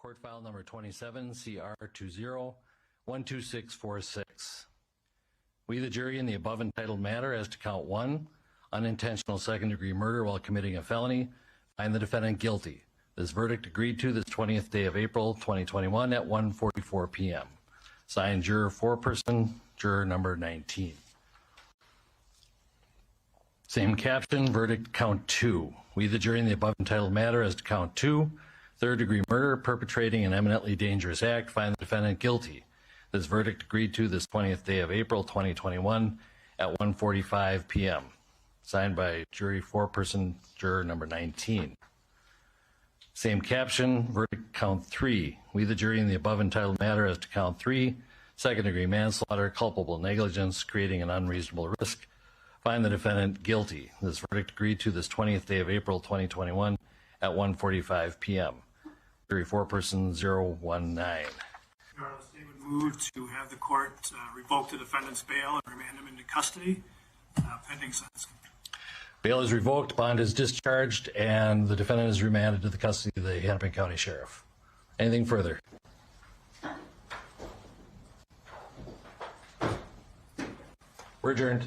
Court file number 27, CR20-12646. We, the jury, in the above entitled matter as to count 1, unintentional second-degree murder while committing a felony, find the defendant guilty. This verdict agreed to this 20th day of April, 2021 at 1:44 p.m. Signed, juror foreperson, juror number 19. Same caption, verdict count 2. We, the jury, in the above entitled matter as to count 2, third-degree murder, perpetrating an eminently dangerous act, find the defendant guilty. This verdict agreed to this 20th day of April, 2021 at 1:45 p.m. Signed by jury foreperson, juror number 19. Same caption, verdict count 3. We, the jury, in the above entitled matter as to count 3, second-degree manslaughter, culpable negligence, creating an unreasonable risk, find the defendant guilty. This verdict agreed to this 20th day of April, 2021 at 1:45 p.m. Jury foreperson 019. Your Honor, the state would move to have the court revoke the defendant's bail and remand him into custody pending sentencing. Bail is revoked, bond is discharged, and the defendant is remanded to the custody of the Hennepin County Sheriff. Anything further? We're adjourned.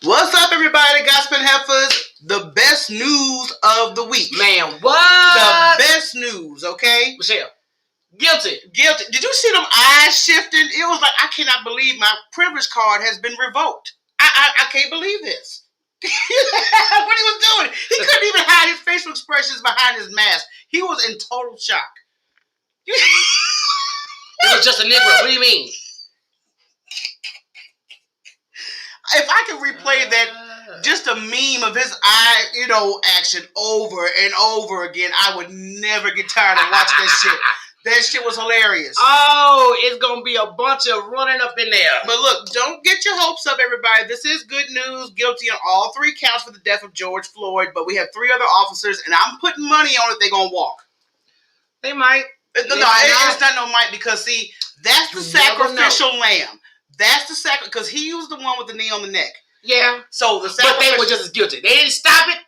What's up, everybody? Gossip and Heifers, the best news of the week. Man, what? The best news, okay? Michelle, guilty. Guilty. Did you see them eyes shifting? It was like, I cannot believe my privilege card has been revoked. I can't believe this. What he was doing. He couldn't even hide his facial expressions behind his mask. He was in total shock. It was just a Negro. What do you mean? If I could replay that, just a meme of his eye, action over and over again, I would never get tired of watching that shit. That shit was hilarious. Oh, it's going to be a bunch of running up in there. But look, don't get your hopes up, everybody. This is good news. Guilty on all 3 counts for the death of George Floyd, but we have 3 other officers, and I'm putting money on it they're going to walk. They might. No, it's not no might, because, see, that's the sacrificial lamb. That's the sacrifice, because he was the one with the knee on the neck. Yeah. So the But they were just as guilty. They didn't stop it.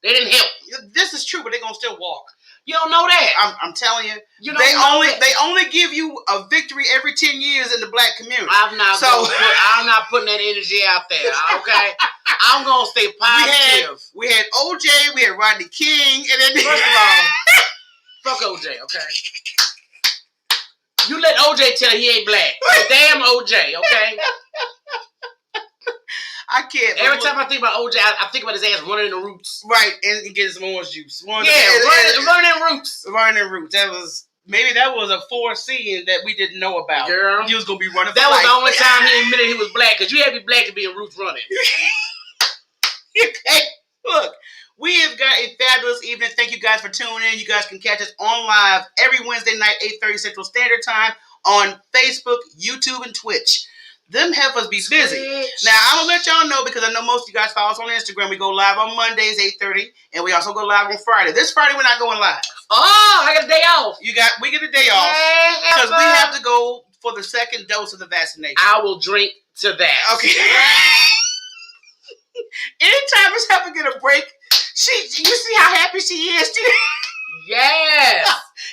They didn't help. This is true, but they're going to still walk. You don't know that. I'm telling you. They only give you a victory every 10 years in the black community. I'm not putting that energy out there, okay? I'm going to stay positive. We had OJ, we had Rodney King, and then... First of all, fuck OJ, okay? You let OJ tell he ain't black. Damn OJ, okay? I can't. Every time I think about OJ, I think about his ass running in the roots. Right, and getting some orange juice. Running in roots. Running in roots. That was a foreseen that we didn't know about. Girl. He was going to be running for That was life. the only time he admitted he was black, because you had to be black to be in roots running. Look, we have got a fabulous evening. Thank you guys for tuning in. You guys can catch us on live every Wednesday night, 8:30 Central Standard Time on Facebook, YouTube, and Twitch. Them heifers be busy. Now, I'm going to let y'all know, because I know most of you guys follow us on Instagram. We go live on Mondays, 8:30, and we also go live on Friday. This Friday, we're not going live. Oh, I got a day off. We get a day off, because we have to go for the second dose of the vaccination. I will drink to that. Okay. Anytime Miss Heifer get a break, you see how happy she is? Yes.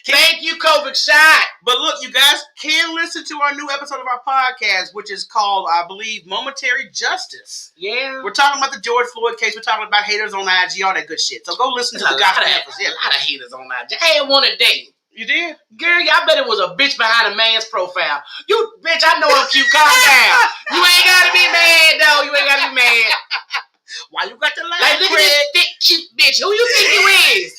Thank you, COVID shot. But look, you guys can listen to our new episode of our podcast, which is called, I believe, Momentary Justice. Yeah. We're talking about the George Floyd case. We're talking about haters on IG, all that good shit. So go listen to the Gospel Heifers. Yeah. A lot of haters on IG. I had one a day. You did? Girl, I bet it was a bitch behind a man's profile. You, bitch, I know I'm cute. Calm down. You ain't got to be mad, though. You ain't got to be mad. Why you got the line, like, look at this thick, cute bitch. Who you think you is?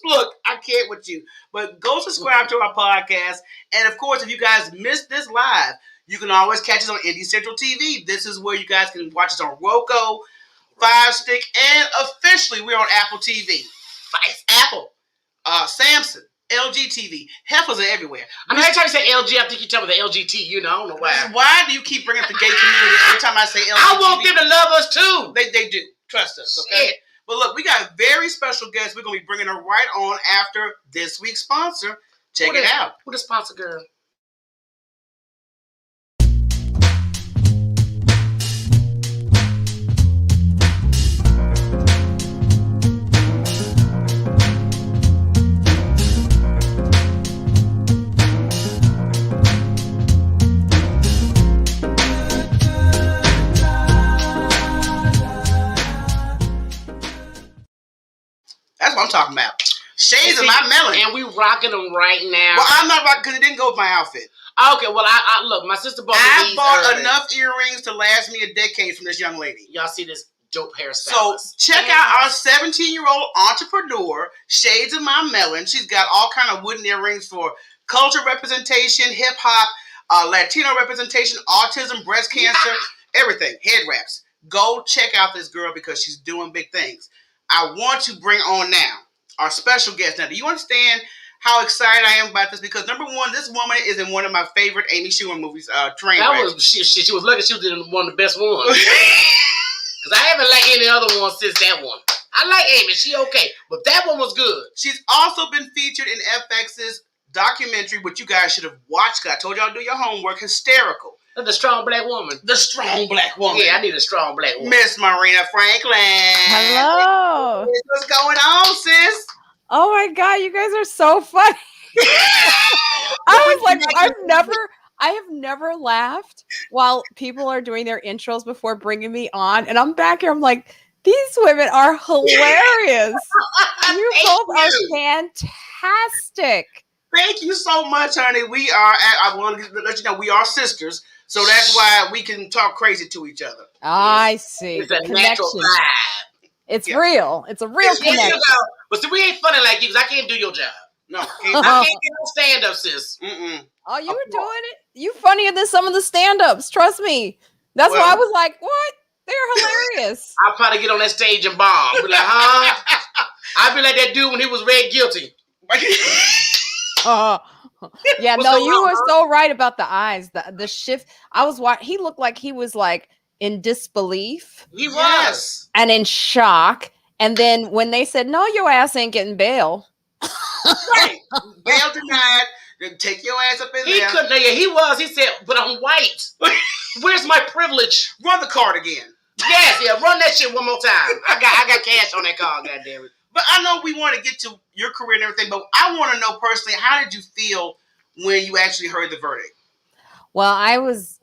Look, I can't with you. But go subscribe to our podcast. And, of course, if you guys missed this live, you can always catch us on Indie Central TV. This is where you guys can watch us on Roku, Fire Stick, and officially we're on Apple TV. Apple, Samsung, LG TV. Heifers are everywhere. I mean, every time you say LG, I think you're talking about the LGT. I don't know why. Why do you keep bringing up the gay community every time I say LG? I want them to love us, too. They do. Trust us, okay? Shit. But look, we got a very special guest. We're going to be bringing her right on after this week's sponsor. Check it out. Who the sponsor, girl? what I'm talking about. Shades of my melon. And we rocking them right now. Well, I'm not rocking because it didn't go with my outfit. Okay, well, I look, my sister bought I these bought early. enough earrings to last me a decade from this young lady. Y'all see this dope hairstyle. So check out our 17-year-old entrepreneur, Shades of My Melon. She's got all kind of wooden earrings for culture representation, hip hop, Latino representation, autism, breast cancer, everything. Head wraps. Go check out this girl because she's doing big things. I want to bring on now our special guest. Now, do you understand how excited I am about this? Because number one, this woman is in one of my favorite Amy Schumer movies, Trainwreck. She was lucky she was in one of the best ones. Because I haven't liked any other one since that one. I like Amy. She okay. But that one was good. She's also been featured in FX's documentary, which you guys should have watched. I told y'all to do your homework. Hysterical. The strong black woman. The strong black woman. Yeah, I need a strong black woman. Miss Marina Franklin. Hello. What's going on, sis? Oh my God, you guys are so funny. I was like, I have never laughed while people are doing their intros before bringing me on. And I'm back here, I'm like, these women are hilarious. You both are fantastic. Thank you so much, honey. I want to let you know, we are sisters. So that's why we can talk crazy to each other. I see. It's The a natural connection. vibe. It's real. It's a real connection. But see, we ain't funny like you because I can't do your job. No, I can't get no stand-up, sis. Oh, you were doing it? You funnier than some of the stand-ups. Trust me. That's why I was like, what? They're hilarious. I'll probably get on that stage and bomb. Be like, huh? I'd be like that dude when he was red guilty. Yeah, What's no, going you on, were so right about the eyes. The shift. I was watching. He looked like he was like in disbelief. He was. And in shock. And then when they said, no, your ass ain't getting bail. Right. Bail denied. Then take your ass up in He there. couldn't. Yeah, he was. He said, but I'm white. Where's my privilege? Run the card again. Yes, yeah. Run that shit one more time. I got cash on that card, goddammit. But I know we want to get to your career and everything, but I want to know personally, how did you feel when you actually heard the verdict? Well, I was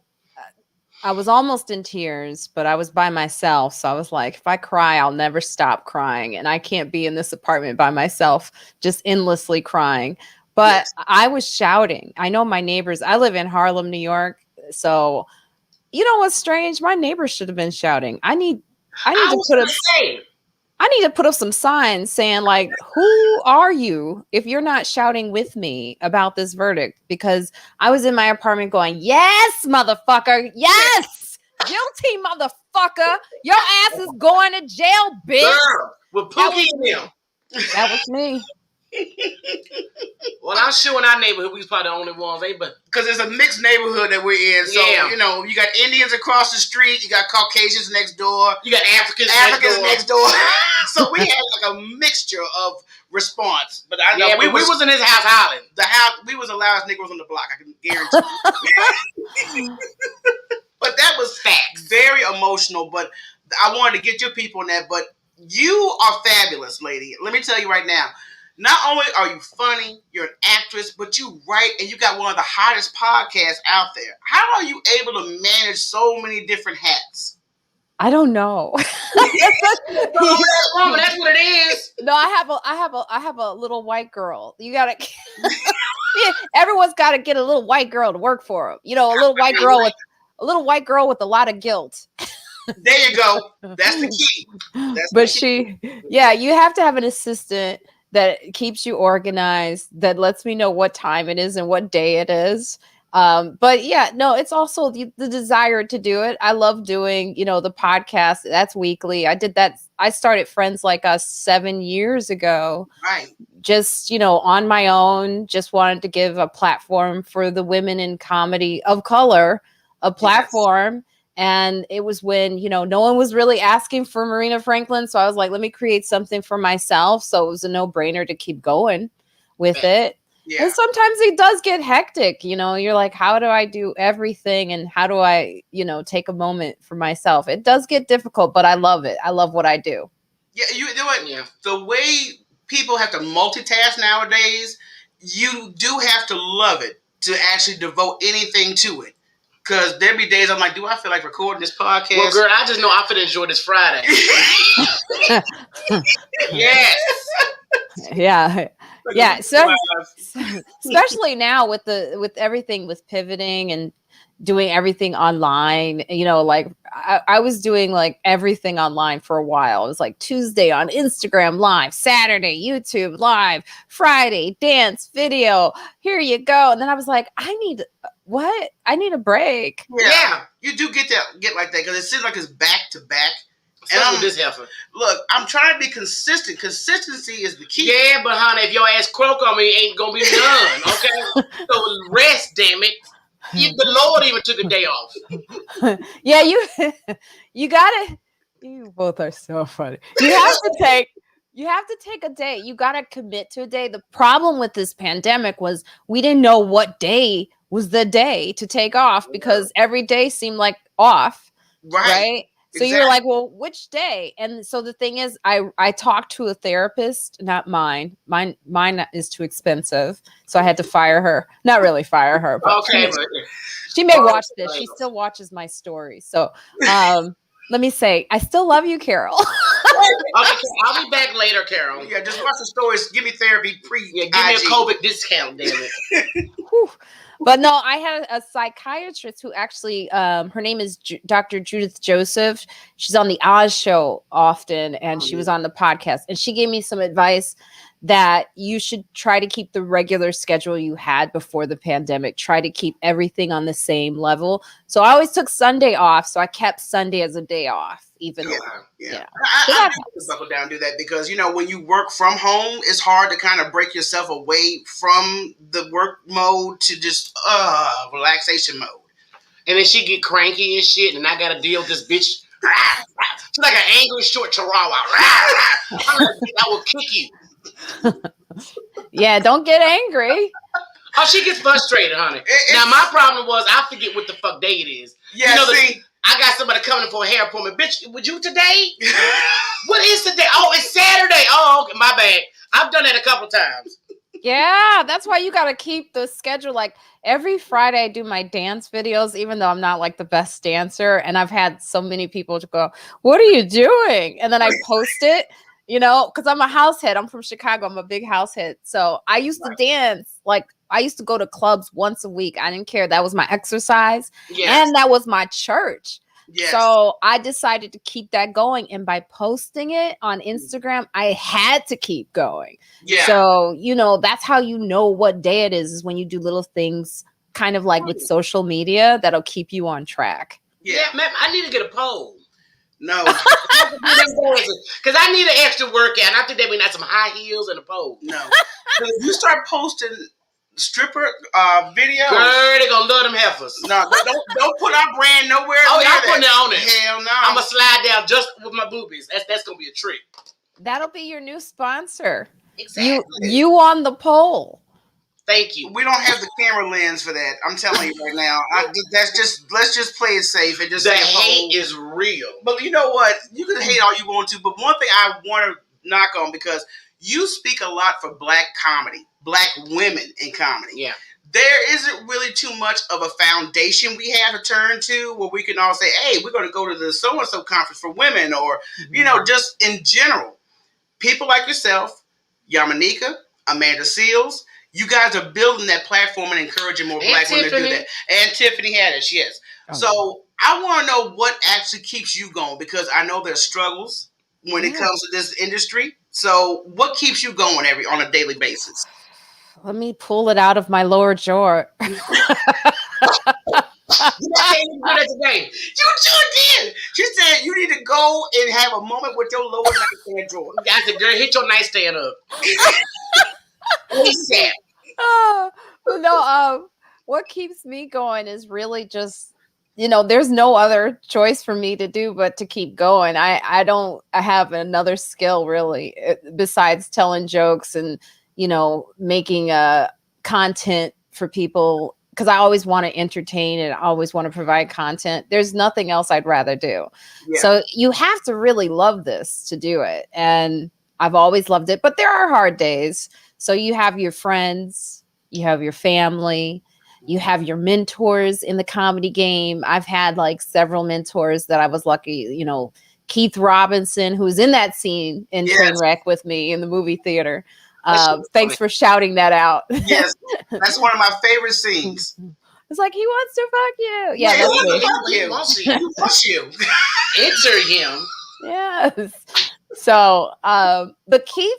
almost in tears, but I was by myself. So I was like, if I cry, I'll never stop crying. And I can't be in this apartment by myself, just endlessly crying. But yes. I was shouting. I know my neighbors, I live in Harlem, New York. So you know what's strange? My neighbors should have been shouting. I need to put up some signs saying like, who are you if you're not shouting with me about this verdict? Because I was in my apartment going, yes, motherfucker. Yes. Guilty, motherfucker. Your ass is going to jail, bitch. Girl, with Pookie in them. That was me. Well, I'm sure in our neighborhood, we was probably the only ones. Because it's a mixed neighborhood that we're in. So, you know, you got Indians across the street. You got Caucasians next door. You got Africans next door. So we had like a mixture of response. But I know we was in his house hollering. We was the loudest niggas on the block. I can guarantee you. But that was facts. Very emotional. But I wanted to get your people on that. But you are fabulous, lady. Let me tell you right now. Not only are you funny, you're an actress, but you write and you got one of the hottest podcasts out there. How are you able to manage so many different hats? I don't know. Woman, that's what it is. No, I have a little white girl. You gotta. Everyone's got to get a little white girl to work for them. You know, a little white girl with a lot of guilt. There you go. That's the key. You have to have an assistant that keeps you organized, that lets me know what time it is and what day it is. But yeah, no, it's also the desire to do it. I love doing, the podcast. That's weekly. I did that. I started Friends Like Us 7 years ago. Right. Just, on my own, just wanted to give a platform for the women in comedy of color, a platform. Yes. And it was when, no one was really asking for Marina Franklin. So I was like, let me create something for myself. So it was a no-brainer to keep going with it. Yeah. And sometimes it does get hectic. You're like, how do I do everything? And how do I, take a moment for myself? It does get difficult, but I love it. I love what I do. Yeah, you know what? Yeah. The way people have to multitask nowadays, you do have to love it to actually devote anything to it. Because there be days I'm like, do I feel like recording this podcast? Well, girl, I just know I'm finna enjoy this Friday. Yes. Yeah. Like Yeah. a So live. especially now with everything with pivoting and doing everything online, like I was doing like everything online for a while. It was like Tuesday on Instagram live, Saturday YouTube live, Friday dance video. Here you go. And then I was like, I need a break. Yeah, you do get like that because it seems like it's back to back. And this heifer. Look, I'm trying to be consistent. Consistency is the key. Yeah, but honey, if your ass croak on me, ain't gonna be none. Okay, so rest, damn it. The Lord even took a day off. Yeah, you gotta. You both are so funny. You have to take a day. You gotta commit to a day. The problem with this pandemic was we didn't know what day was the day to take off because every day seemed like off. Right? So Exactly. you're like, well, which day? And so the thing is, I talked to a therapist, not mine. Mine is too expensive. So I had to fire her. Not really fire her, but Okay, she may watch this. She still watches my stories. So let me say, I still love you, Carol. Okay, I'll be back later, Carol. Yeah, just watch the stories. Give me therapy pre. Yeah, give me a COVID discount, damn it. But no, I had a psychiatrist who actually, her name is Dr. Judith Joseph. She's on the Oz show often, and she was on the podcast. And she gave me some advice that you should try to keep the regular schedule you had before the pandemic. Try to keep everything on the same level. So I always took Sunday off. So I kept Sunday as a day off, even though. Yeah. I do buckle down and do that because, when you work from home, it's hard to kind of break yourself away from the work mode to just relaxation mode. And then she get cranky and shit, and I gotta deal with this bitch. She's like an angry short chihuahua. I will kick you. Yeah, don't get angry. Oh, she gets frustrated, honey. Now, my problem was I forget what the fuck day it is. Yeah, I got somebody coming for a hair appointment. Bitch, would you today? What is today? Oh, it's Saturday. Oh, okay, my bad. I've done that a couple times. Yeah, that's why you got to keep the schedule. Like every Friday I do my dance videos, even though I'm not like the best dancer. And I've had so many people to go, what are you doing? And then I post it, because I'm a house head. I'm from Chicago. I'm a big house head. So I used to dance. Like I used to go to clubs once a week. I didn't care. That was my exercise. Yes. And that was my church. Yes. So I decided to keep that going. And by posting it on Instagram, I had to keep going. Yeah. So, that's how you know what day it is when you do little things kind of like with social media that'll keep you on track. Yeah, man, I need to get a pole. No. Because I need an extra workout. And I think they mean some high heels and a pole. No. If you start posting stripper videos. Girl, they gonna love them heifers. No, don't put our brand nowhere. Oh, I'm putting it on it. Hell no. I'm gonna slide down just with my boobies. That's gonna be a trick. That'll be your new sponsor. Exactly. You on the pole. Thank you. We don't have the camera lens for that. I'm telling you right now. Let's just play it safe and just the hate is real. But you know what? You can hate all you want to, but one thing I want to knock on because you speak a lot for Black comedy. Black women in comedy. Yeah. There isn't really too much of a foundation we have to turn to where we can all say, hey, we're going to go to the so-and-so conference for women or, just in general. People like yourself, Yamanika, Amanda Seals, you guys are building that platform and encouraging more Black women to do that. And Tiffany Haddish, yes. Oh, so I want to know what actually keeps you going because I know there's struggles when it comes to this industry. So what keeps you going on a daily basis? Let me pull it out of my lower jaw. You sure did. She said you need to go and have a moment with your lower nightstand drawer. I said, girl, hit your nightstand up. What keeps me going is really just, there's no other choice for me to do but to keep going. I have another skill really besides telling jokes and making content for people because I always want to entertain and I always want to provide content. There's nothing else I'd rather do. Yeah. So you have to really love this to do it. And I've always loved it, but there are hard days. So you have your friends, you have your family, you have your mentors in the comedy game. I've had like several mentors that I was lucky, Keith Robinson, who's in that scene in Trainwreck with me in the movie theater. Thanks for shouting that out. Yes, that's one of my favorite scenes. It's like, he wants to fuck you. Yeah, That's he me. wants to fuck you. He wants you. Enter him. Yes. So, but Keith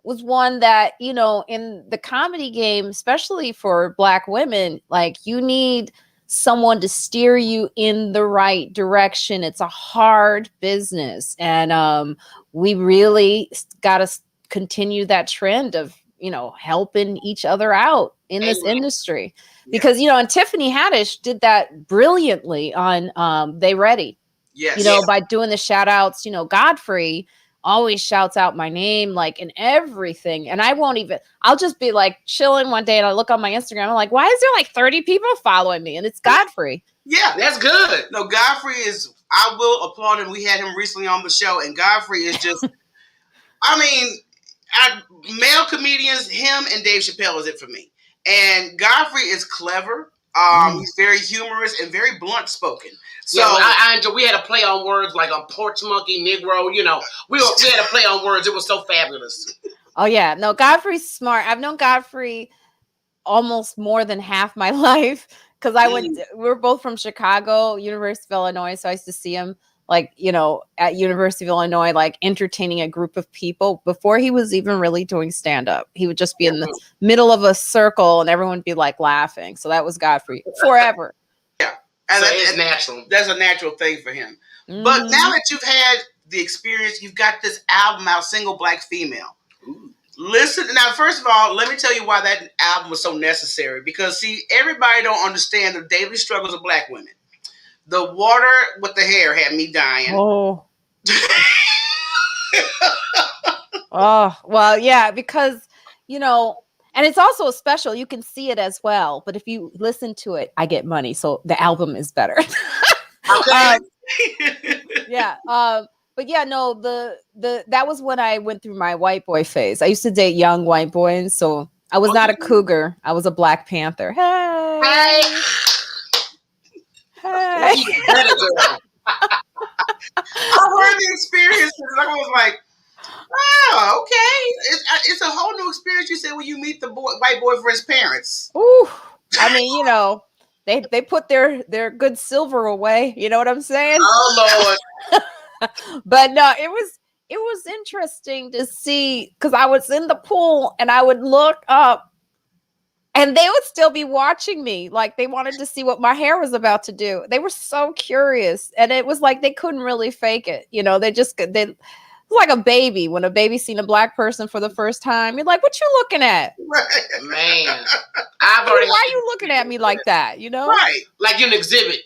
was one that, you know, in the comedy game, especially for Black women, like, you need someone to steer you in the right direction. It's a hard business. And we really got to continue that trend of, you know, helping each other out in this industry. Because, you know, and Tiffany Haddish did that brilliantly on They Ready. Yes. You know, by doing the shout outs. You know, Godfrey always shouts out my name, like, in everything. And I'll just be like chilling one day and I look on my Instagram. I'm like, why is there like 30 people following me? And it's Godfrey. Yeah. That's good. No, Godfrey is, I will applaud him. We had him recently on the show, and Godfrey is just, I mean, male comedians, him and Dave Chappelle is it for me. And Godfrey is clever. He's very humorous and very blunt spoken. So yeah, I enjoy. We had to play on words like a porch monkey, Negro. You know, we had to play on words. It was so fabulous. Oh yeah, no, Godfrey's smart. I've known Godfrey almost more than half my life because we're both from Chicago, University of Illinois. So I used to see him, like, you know, at University of Illinois, like, entertaining a group of people before he was even really doing stand-up. He would just be in the middle of a circle and everyone would be like laughing. So that was Godfrey forever. Yeah. And so it's natural. That's a natural thing for him. But now that you've had the experience, you've got this album out, Single Black Female. Listen, now, first of all, let me tell you why that album was so necessary. Because, see, everybody don't understand the daily struggles of Black women. The water with the hair had me dying. Oh. Oh, well, yeah, because, you know, and it's also a special. You can see it as well. But if you listen to it, I get money. So the album is better. Yeah. But yeah, no, that was when I went through my white boy phase. I used to date young white boys. So I was not a cougar. I was a Black Panther. Hey. I heard the experiences. I was like, oh, okay. It's a whole new experience, you said, when you meet the white boyfriend's parents. Ooh. I mean, you know, they put their good silver away. You know what I'm saying? Oh, Lord. But no, it was interesting to see, because I was in the pool and I would look up and they would still be watching me. Like, they wanted to see what my hair was about to do. They were so curious. And it was like they couldn't really fake it. You know, it's like a baby. When a baby seen a Black person for the first time, you're like, what you looking at? Right. Man. Why are you looking at me like that? You know? Right. Like you're an exhibit.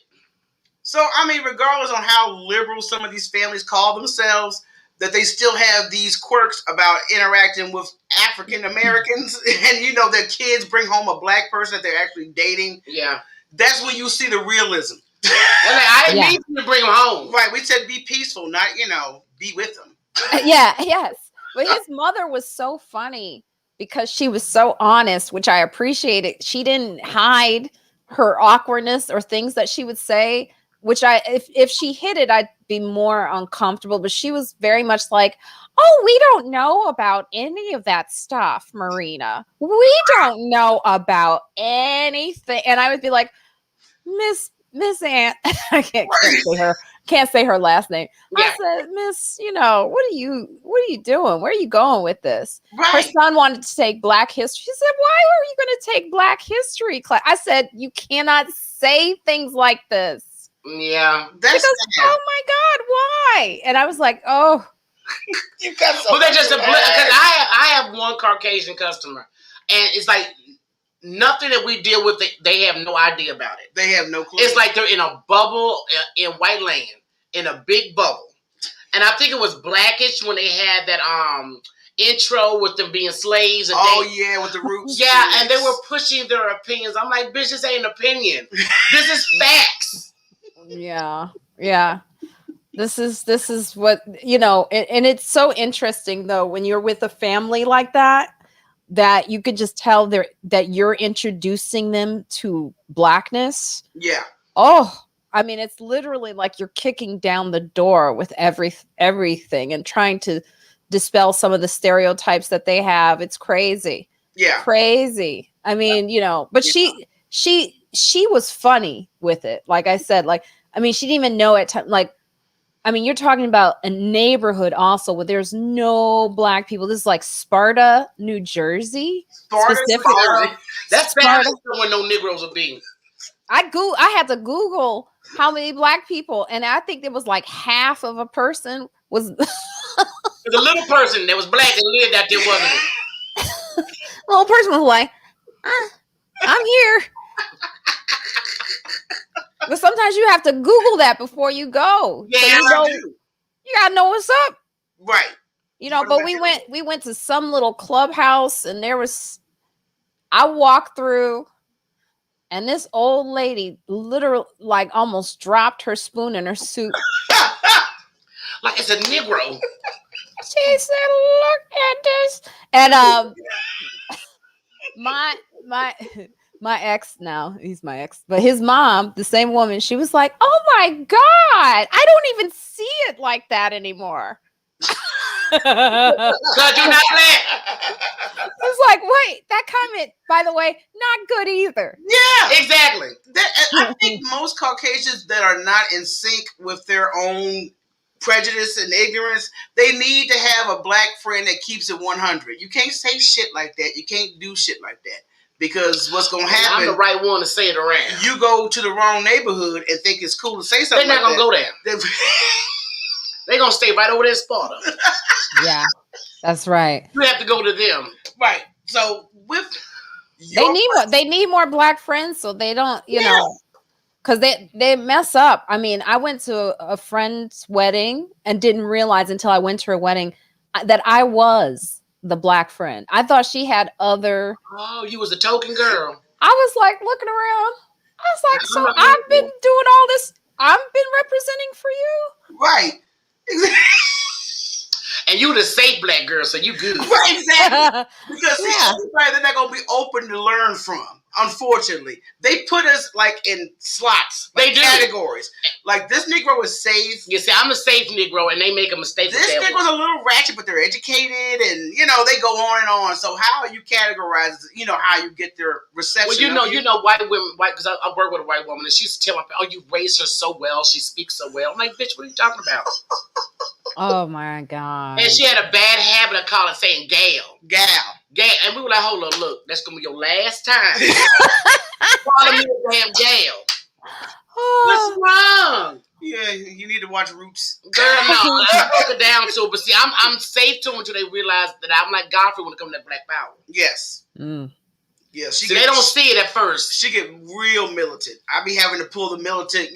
So, I mean, regardless on how liberal some of these families call themselves, that they still have these quirks about interacting with African Americans, and, you know, their kids bring home a Black person that they're actually dating. Yeah. That's when you see the realism. I didn't need you to bring them home. Right. We said be peaceful, not, you know, be with them. Yeah, yes. But his mother was so funny because she was so honest, which I appreciated. She didn't hide her awkwardness or things that she would say, which if she hid it, I'd be more uncomfortable. But she was very much like, oh, we don't know about any of that stuff, Marina. We don't know about anything. And I would be like, Miss Aunt, I can't say her last name. Yeah. I said, Miss, you know, what are you doing? Where are you going with this? Right. Her son wanted to take Black history. She said, why are you going to take Black history class? I said, you cannot say things like this. Yeah. That's goes, oh my God, why? And I was like, oh. You got so well, they're just because I have one Caucasian customer, and it's like nothing that we deal with, they have no idea about it. They have no clue. It's like they're in a bubble in white land, in a big bubble. And I think it was Blackish when they had that intro with them being slaves. And yeah, with the roots. Yeah, and they were pushing their opinions. I'm like, bitch, this ain't an opinion. This is facts. Yeah. This is what, you know, and it's so interesting though, when you're with a family like that you could just tell that you're introducing them to Blackness. Yeah. Oh, I mean, it's literally like you're kicking down the door with everything and trying to dispel some of the stereotypes that they have. It's crazy. Yeah. Crazy. I mean, but she was funny with it. Like I said, she didn't even know it. You're talking about a neighborhood also where there's no black people. This is like Sparta, New Jersey. Sparta. That's Sparta. bad when no Negroes are being. I had to Google how many black people, and I think there was like half of a person was. There's a little person that was black and lived out there, wasn't it? Little person was like, I'm here. But sometimes you have to Google that before you go. Yeah, so you gotta know what's up. Right. But we went to some little clubhouse, and I walked through, and this old lady literally like almost dropped her spoon in her soup. Like it's a Negro. She said, "Look at this." And my ex, now he's my ex, but his mom, the same woman, she was like, "Oh my God, I don't even see it like that anymore." Cause you're not black. I was like, wait, that comment, by the way, not good either. Yeah, Exactly. I think most Caucasians that are not in sync with their own prejudice and ignorance, they need to have a black friend that keeps it 100. You can't say shit like that. You can't do shit like that. Because what's going to happen... I'm the right one to say it around. You go to the wrong neighborhood and think it's cool to say something They're not like going to go there. They're going to stay right over there in Sparta. Yeah, that's right. You have to go to them. Right. So with... They need more black friends so they don't, because they mess up. I mean, I went to a friend's wedding and didn't realize until I went to her wedding that I was the black friend. I thought she had other... Oh, you was a token girl. I was like looking around. I was like, so I've been doing all this. I've been representing for you. Right. And you the safe black girl, so you good. Right, exactly. Because everybody they're not gonna be open to learn from. Unfortunately, they put us like in slots, like they do categories. Like this Negro is safe. You see, I'm a safe Negro, and they make a mistake. This Negro's a little ratchet, but they're educated, and they go on and on. So how you categorize, how you get their reception? Well, you know, white women, because I work with a white woman, and she used to tell me, "Oh, you raised her so well. She speaks so well." I'm like, "Bitch, what are you talking about?" Oh my God. And she had a bad habit of saying gal. And we were like, hold on, look, that's gonna be your last time. Calling me a damn gal. What's wrong? Yeah, you need to watch Roots. Girl, no, I broke it down to it. But see, I'm safe to them until they realize that I'm like Godfrey when it comes to black power. Yes. Mm. Yeah, they don't see it at first. She get real militant. I be having to pull the militant,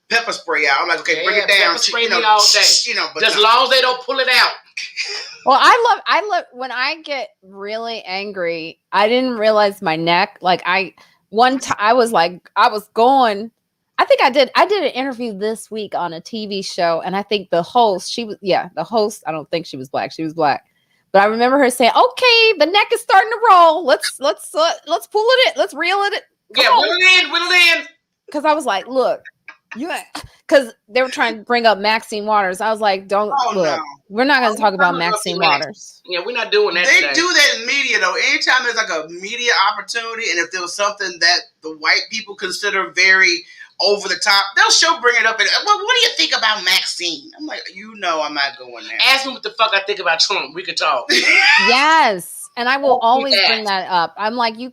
pepper spray out. I'm like, okay, bring it down. Pepper spray me all day. But as long as they don't pull it out. Well, I love when I get really angry. I didn't realize my neck. Like one time I was going. I think I did an interview this week on a TV show, and I think the host, the host. I don't think she was black. She was black, but I remember her saying, "Okay, the neck is starting to roll. Let's pull it in. Let's reel it. Wheel it in. Because I was like, look. Because they were trying to bring up Maxine Waters. I was like, look, we're not going to talk about Maxine Waters. Yeah, we're not doing that. They do that in media, though. Anytime there's like a media opportunity, and if there was something that the white people consider very over the top, they'll bring it up. And, well, what do you think about Maxine? I'm like, I'm not going there. Ask me what the fuck I think about Trump. We could talk. Yes. And I will always bring that up. I'm like, you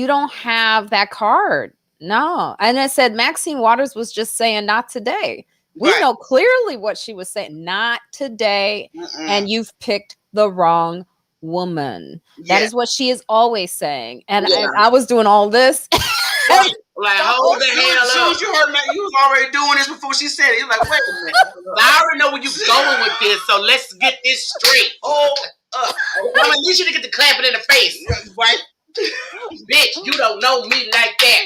don't have that card. No. And I said, Maxine Waters was just saying, not today. We know clearly what she was saying. Not today. And you've picked the wrong woman. That is what she is always saying. And I was doing all this. Like, hold the hell up. As soon as you heard you was already doing this before she said it. You're like, wait a minute. I already know where you're going with this, so let's get this straight. I mean, you should get to clapping in the face. Right? Bitch, you don't know me like that.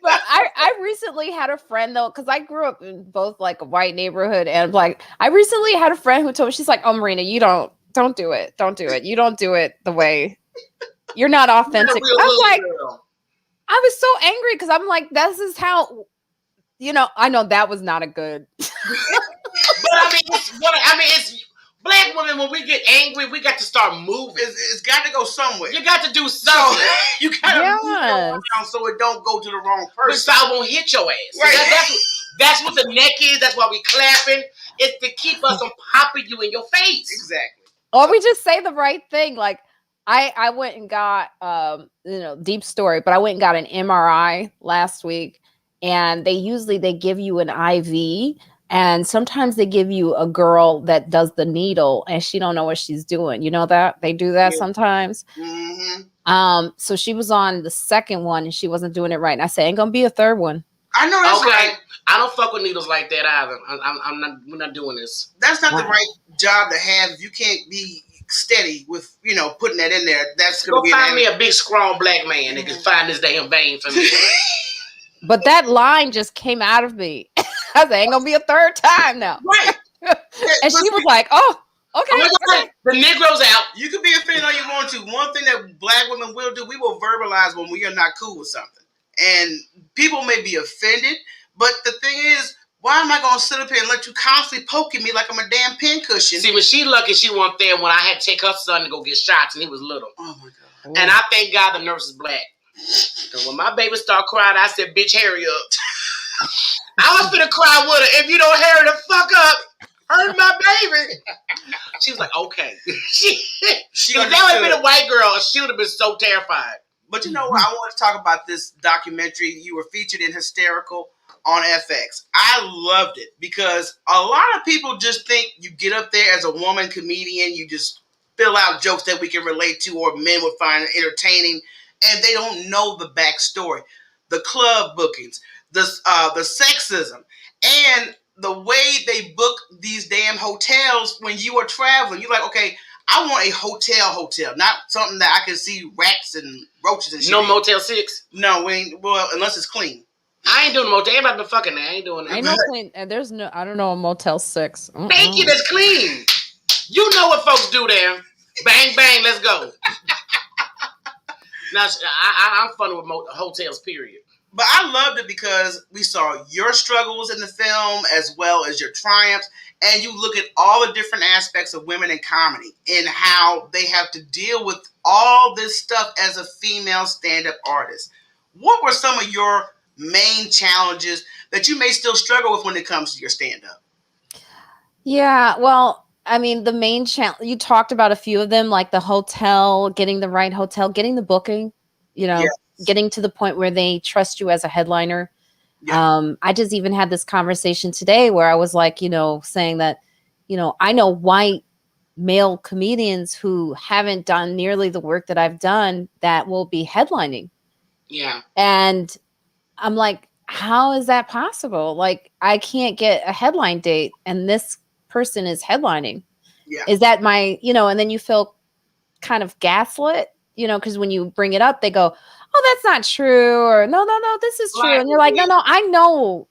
But I recently had a friend though, because I grew up in both like a white neighborhood and like I recently had a friend who told me, she's like, "Oh, Marina, you don't do it. Don't do it. You don't do it the way you're not authentic." I'm like, I was so angry because I'm like, this is how, I know that was not a good. But I it's black women. When we get angry, we got to start moving. It's got to go somewhere. You got to do something. So, you got to move it Yes. around so it don't go to the wrong But person. so I won't hit your ass. Right. That's what the neck is. That's why we clapping. It's to keep us from popping you in your face. Exactly. Or we just say the right thing. Like I went and got deep story, but I went and got an MRI last week, and they give you an IV, and sometimes they give you a girl that does the needle and she don't know what she's doing. You know that? They do that sometimes. Mm-hmm. So she was on the second one and she wasn't doing it right. And I said, ain't gonna be a third one. I know that's right. I don't fuck with needles like that either. I'm not. We're not doing this. That's not the right job to have if you can't be steady with, putting that in there. That's Go going to be find me a big, strong black man that can find this damn vein for me. But that line just came out of me. I said, ain't gonna be a third time now. Right. And she was like, oh, okay. The Negroes out. You can be offended all you want to. One thing that black women will do, we will verbalize when we are not cool with something. And people may be offended, but the thing is, why am I going to sit up here and let you constantly poking me like I'm a damn pincushion? See, when she lucky she wasn't there when I had to take her son to go get shots and he was little. Oh, my God. And I thank God the nurse is black. Because when my baby started crying, I said, bitch, hurry up. I was finna cry with her. If you don't hurry the fuck up, hurt my baby. She was like, okay. If that would have been a white girl, she would have been so terrified. But you know what? I want to talk about this documentary. You were featured in Hysterical on FX. I loved it because a lot of people just think you get up there as a woman comedian, you just fill out jokes that we can relate to or men would find entertaining, and they don't know the backstory, the club bookings, the sexism, and the way they book these damn hotels when you are traveling. You're like, okay, I want a hotel, not something that I can see rats and roaches and shit. No Motel 6? No, we ain't, well, unless it's clean. I ain't doing motel. Everybody been fucking there. I ain't doing that. Ain't no clean. And there's no, I don't know, a Motel 6. Thank you, that's clean. You know what folks do there. Bang, bang, let's go. Now, I'm funny with hotels, period. But I loved it because we saw your struggles in the film as well as your triumphs. And you look at all the different aspects of women in comedy and how they have to deal with all this stuff as a female stand-up artist. What were some of your main challenges that you may still struggle with when it comes to your stand-up? Yeah, well, I mean, the main challenge, you talked about a few of them, like the hotel, getting the right hotel, getting the booking, yes. Getting to the point where they trust you as a headliner. Yeah. I just even had this conversation today where I was like, saying that, I know white male comedians who haven't done nearly the work that I've done that will be headlining. Yeah. And I'm like, how is that possible? Like, I can't get a headline date and this person is headlining. Yeah. Is that my, and then you feel kind of gaslit, because when you bring it up, they go, oh, that's not true. Or no, this is true. And you're like, no, I know.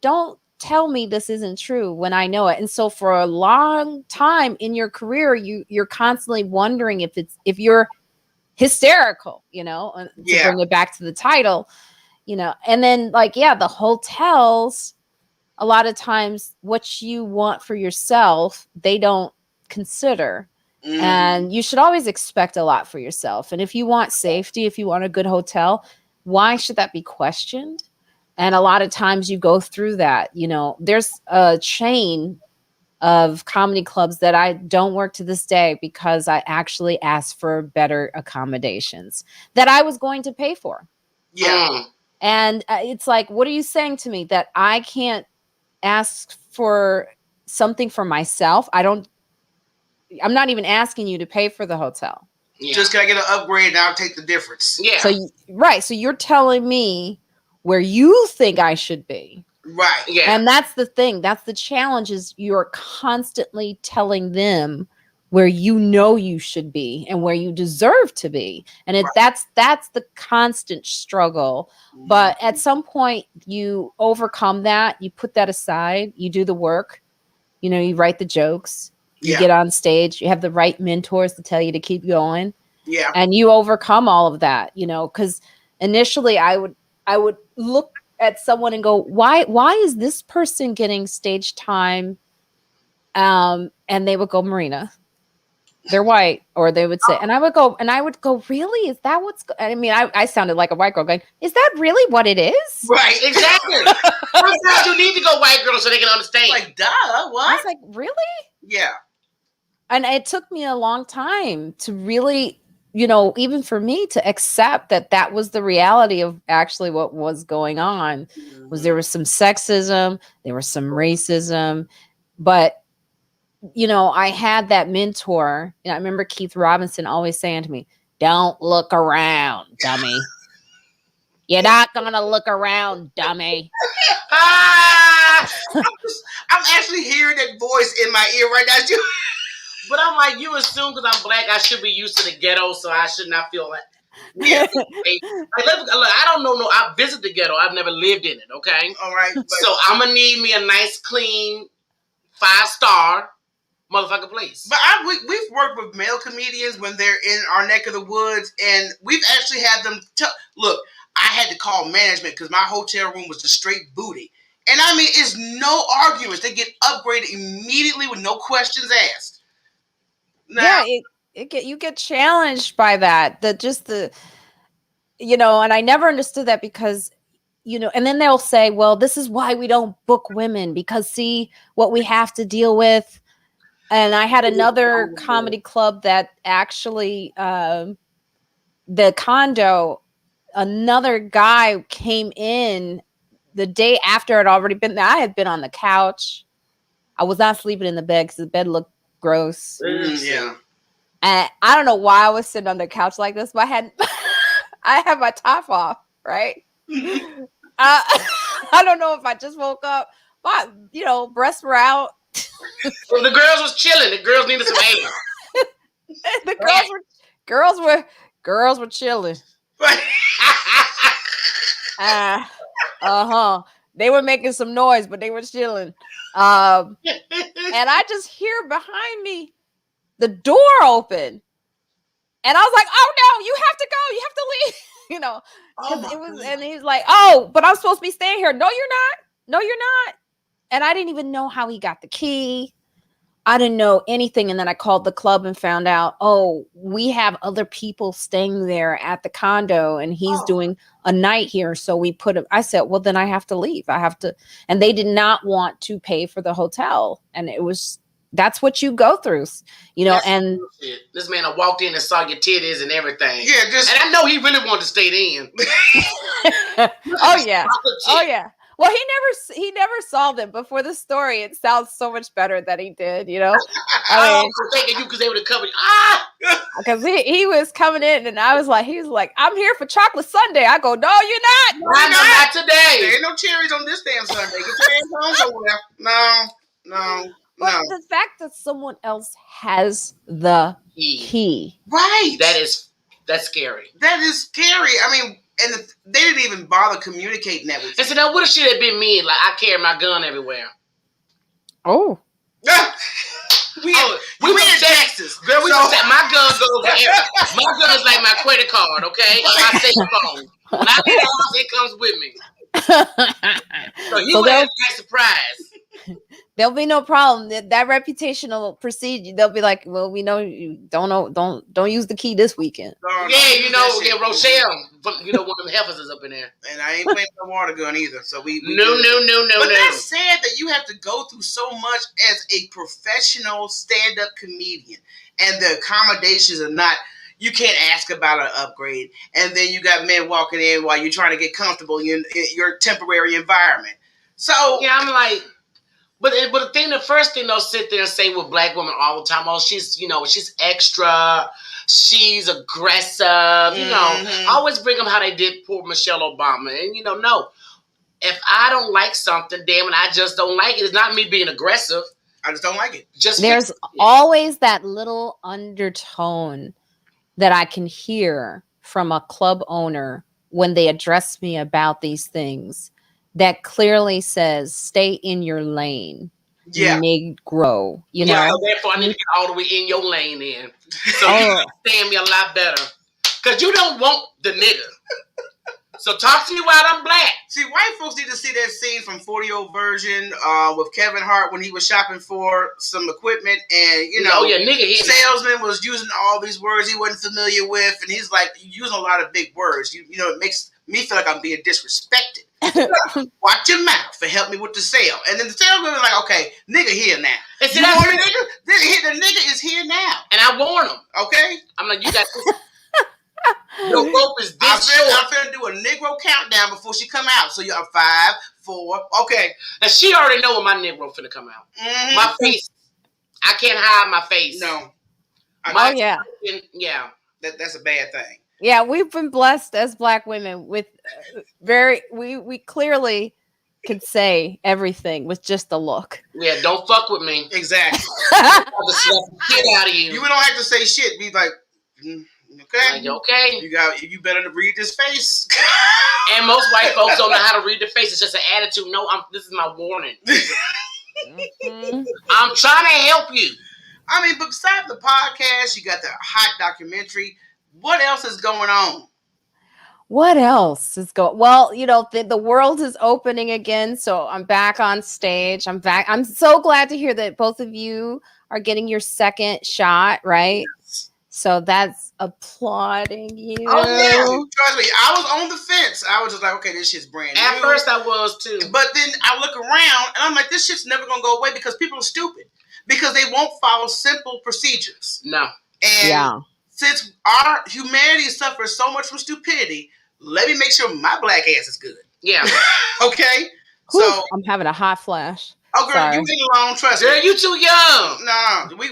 Don't tell me this isn't true when I know it. And so for a long time in your career, you're constantly wondering if you're hysterical, to bring it back to the title, and then the hotels, a lot of times what you want for yourself, they don't consider. And you should always expect a lot for yourself. And if you want safety, if you want a good hotel, why should that be questioned? And a lot of times you go through that, there's a chain of comedy clubs that I don't work to this day because I actually asked for better accommodations that I was going to pay for. Yeah. And it's like, what are you saying to me that I can't ask for something for myself? I'm not even asking you to pay for the hotel. Yeah. Just gotta get an upgrade and I'll take the difference. Yeah. So you're telling me where you think I should be. Right. Yeah. And that's the thing. That's the challenge is you're constantly telling them where you should be and where you deserve to be. And that's the constant struggle. Mm-hmm. But at some point you overcome that, you put that aside, you do the work, you write the jokes. You get on stage, you have the right mentors to tell you to keep going. Yeah. And you overcome all of that, because initially I would look at someone and go, why is this person getting stage time And they would go, Marina, they're white, or they would say, and I would go, really? Is that what's? I mean, I sounded like a white girl going, is that really what it is? Right, exactly. Sometimes you need to go white girl so they can understand. Like, duh, I what? was like, really? Yeah. And it took me a long time to really, you know, even for me to accept that was the reality of actually what was going on. Was there was some sexism, there was some racism, but you know, I had that mentor. You know, I remember Keith Robinson always saying to me, "Don't look around, dummy. You're not gonna look around, dummy." I'm actually hearing that voice in my ear right now. But I'm like, you assume because I'm black, I should be used to the ghetto, so I should not feel that. Yeah. Like, look, I don't know. No, I visit the ghetto. I've never lived in it. Okay. All right. So I'm gonna need me a nice, clean, 5-star motherfucking place. But we've worked with male comedians when they're in our neck of the woods, and we've actually had them look, I had to call management because my hotel room was just straight booty. And I mean, it's no arguments. They get upgraded immediately with no questions asked. Now, Yeah, you get challenged by that. You know, and I never understood that because, you know, and then they'll say, well, this is why we don't book women, because see what we have to deal with. And I had another comedy club that actually, the condo, another guy came in the day after I'd already been there. I had been on the couch. I was not sleeping in the bed because the bed looked gross. Yeah. And I don't know why I was sitting on the couch like this, but I had my top off, right? I don't know if I just woke up, but you know, breasts were out. Well, the girls was chilling. The girls needed some air. The girls were chilling. They were making some noise, but they were chilling. And I just hear behind me the door open, and I was like, "Oh no, you have to go. You have to leave." You know, because it was, and he's like, "Oh, but I'm supposed to be staying here." No, you're not. No, you're not. And I didn't even know how he got the key. I didn't know anything. And then I called the club and found out, oh, we have other people staying there at the condo and he's doing a night here. So we put him, I said, well, then I have to leave. I have to. And they did not want to pay for the hotel. And that's what you go through, you know. And this man I walked in and saw your titties and everything. Yeah, and I know he really wanted to stay in. Oh yeah. Oh yeah. Well, he never saw them, but for the story, it sounds so much better that he did, you know. I mean, thanking you because they would have covered. Because he was coming in, and he was like, I'm here for chocolate sundae. I go, no, you're not. Not today. There ain't no cherries on this damn Sunday. Get your ass home somewhere. No. But the fact that someone else has the key, right? That's scary. That is scary. I mean. And they didn't even bother communicating that with you. And so now, what if shit had been me? Like, I carry my gun everywhere. Oh. we in Texas. Girl, my gun goes everywhere. My gun is like my credit card, okay? My safe phone. When I leave the house, it comes with me. So you would have a nice surprise. There'll be no problem. That reputation will precede. They'll be like, well, we know you don't use the key this weekend. Yeah, Rochelle, one of them heifers is up in there. And I ain't playing the water gun either. So we No. But that's sad that you have to go through so much as a professional stand-up comedian, and the accommodations are not. You can't ask about an upgrade, and then you got men walking in while you're trying to get comfortable in your temporary environment. So yeah, I'm like. But the first thing they'll sit there and say with black women all the time, oh, she's extra, she's aggressive, you know. I always bring them how they did poor Michelle Obama. And, no, if I don't like something, damn it, I just don't like it. It's not me being aggressive. I just don't like it. There's always that little undertone that I can hear from a club owner when they address me about these things. That clearly says, stay in your lane. Yeah. Negro, you know? Yeah, therefore I need to get all the way in your lane then. So you understand me a lot better. Because you don't want the nigga. So talk to me while I'm black. See, white folks need to see that scene from 40-year-old version with Kevin Hart when he was shopping for some equipment and, nigga, salesman was using all these words he wasn't familiar with, and he's like, you're using a lot of big words. It makes me feel like I'm being disrespected. Watch your mouth and help me with the sale. And then the salesman was like, okay, nigga here now. And see, you want a nigga? The nigga is here now. And I warn him. Okay? I'm like, you got this. Your rope is this short. I'm finna do a Negro countdown before she come out. So you're 5, 4, okay. And she already know when my Negro finna come out. Mm-hmm. My face, I can't hide my face. No. Yeah. That's a bad thing. Yeah, we've been blessed as Black women with we clearly could say everything with just the look. Yeah, don't fuck with me. Exactly. I'll just slap the shit out of you. You don't have to say shit. Be like, okay. Like, okay. You better read this face. And most white folks don't know how to read the face. It's just an attitude. No, this is my warning. Mm-hmm. I'm trying to help you. I mean, but besides the podcast, you got the hot documentary. What else is going on? What else is going? Well, the world is opening again, so I'm back on stage. I'm back. I'm so glad to hear that both of you are getting your second shot, right? So that's applauding you. Oh, yeah. Trust me, I was on the fence. I was just like, okay, this shit's brand new. At first I was too. But then I look around and I'm like, this shit's never going to go away because people are stupid. Because they won't follow simple procedures. No. And since our humanity suffers so much from stupidity, let me make sure my black ass is good. Yeah. Okay? Whew, so I'm having a hot flash. Oh, girl, Sorry. you ain't alone. Trust me. Girl, you too young. No, we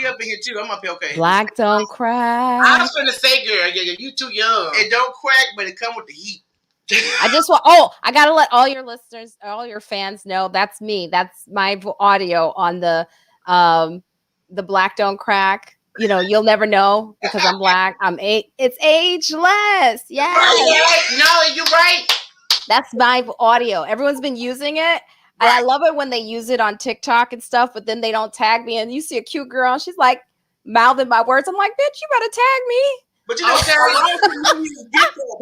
up in here too. I'm up here, okay. Black don't crack. I was finna say, girl, you too young. It don't crack, but it come with the heat. I gotta let all your listeners, all your fans know that's me. That's my audio on the Black Don't Crack. You'll never know because I'm Black. It's ageless. Yeah. No, you're right. That's my audio. Everyone's been using it. And I love it when they use it on TikTok and stuff, but then they don't tag me. And you see a cute girl, and she's like mouthing my words. I'm like, bitch, you better tag me. But you know,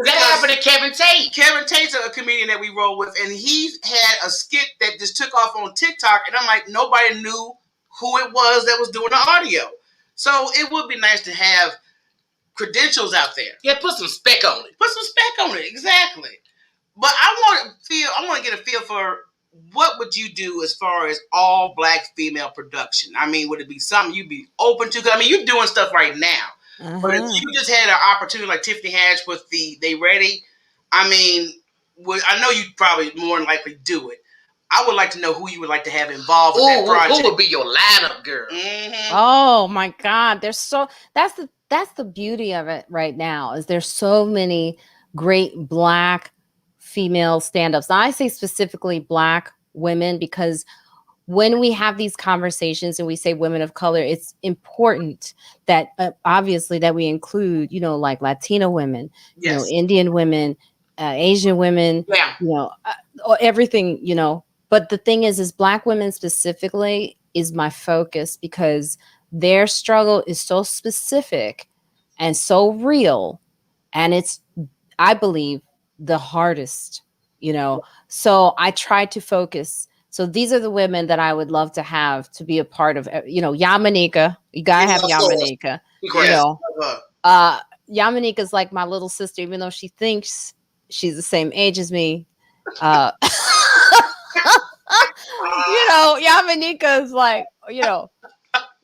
that happened to Kevin Tate. Kevin Tate's a comedian that we roll with, and he had a skit that just took off on TikTok, and I'm like, nobody knew who it was that was doing the audio. So it would be nice to have credentials out there. Yeah, put some spec on it. Put some spec on it, exactly. But I want to get a feel for what would you do as far as all Black female production? I mean, would it be something you'd be open to? Because I mean, you're doing stuff right now. But if you just had an opportunity like Tiffany Haddish with They Ready, I mean, I know you'd probably more than likely do it. I would like to know who you would like to have involved with that project. Who would be your lineup, girl? Mm-hmm. Oh my God, that's the beauty of it right now. Is there's so many great Black female stand-ups. Now I say specifically Black women because when we have these conversations and we say women of color, it's important that obviously that we include, like Latina women, yes. Indian women, Asian women, everything, But the thing is Black women specifically is my focus because their struggle is so specific and so real. And it's, I believe, the hardest, So I try to focus. So these are the women that I would love to have to be a part of, Yamanika. You gotta have Yamanika. Yamanika's like my little sister, even though she thinks she's the same age as me. Yamanika is like,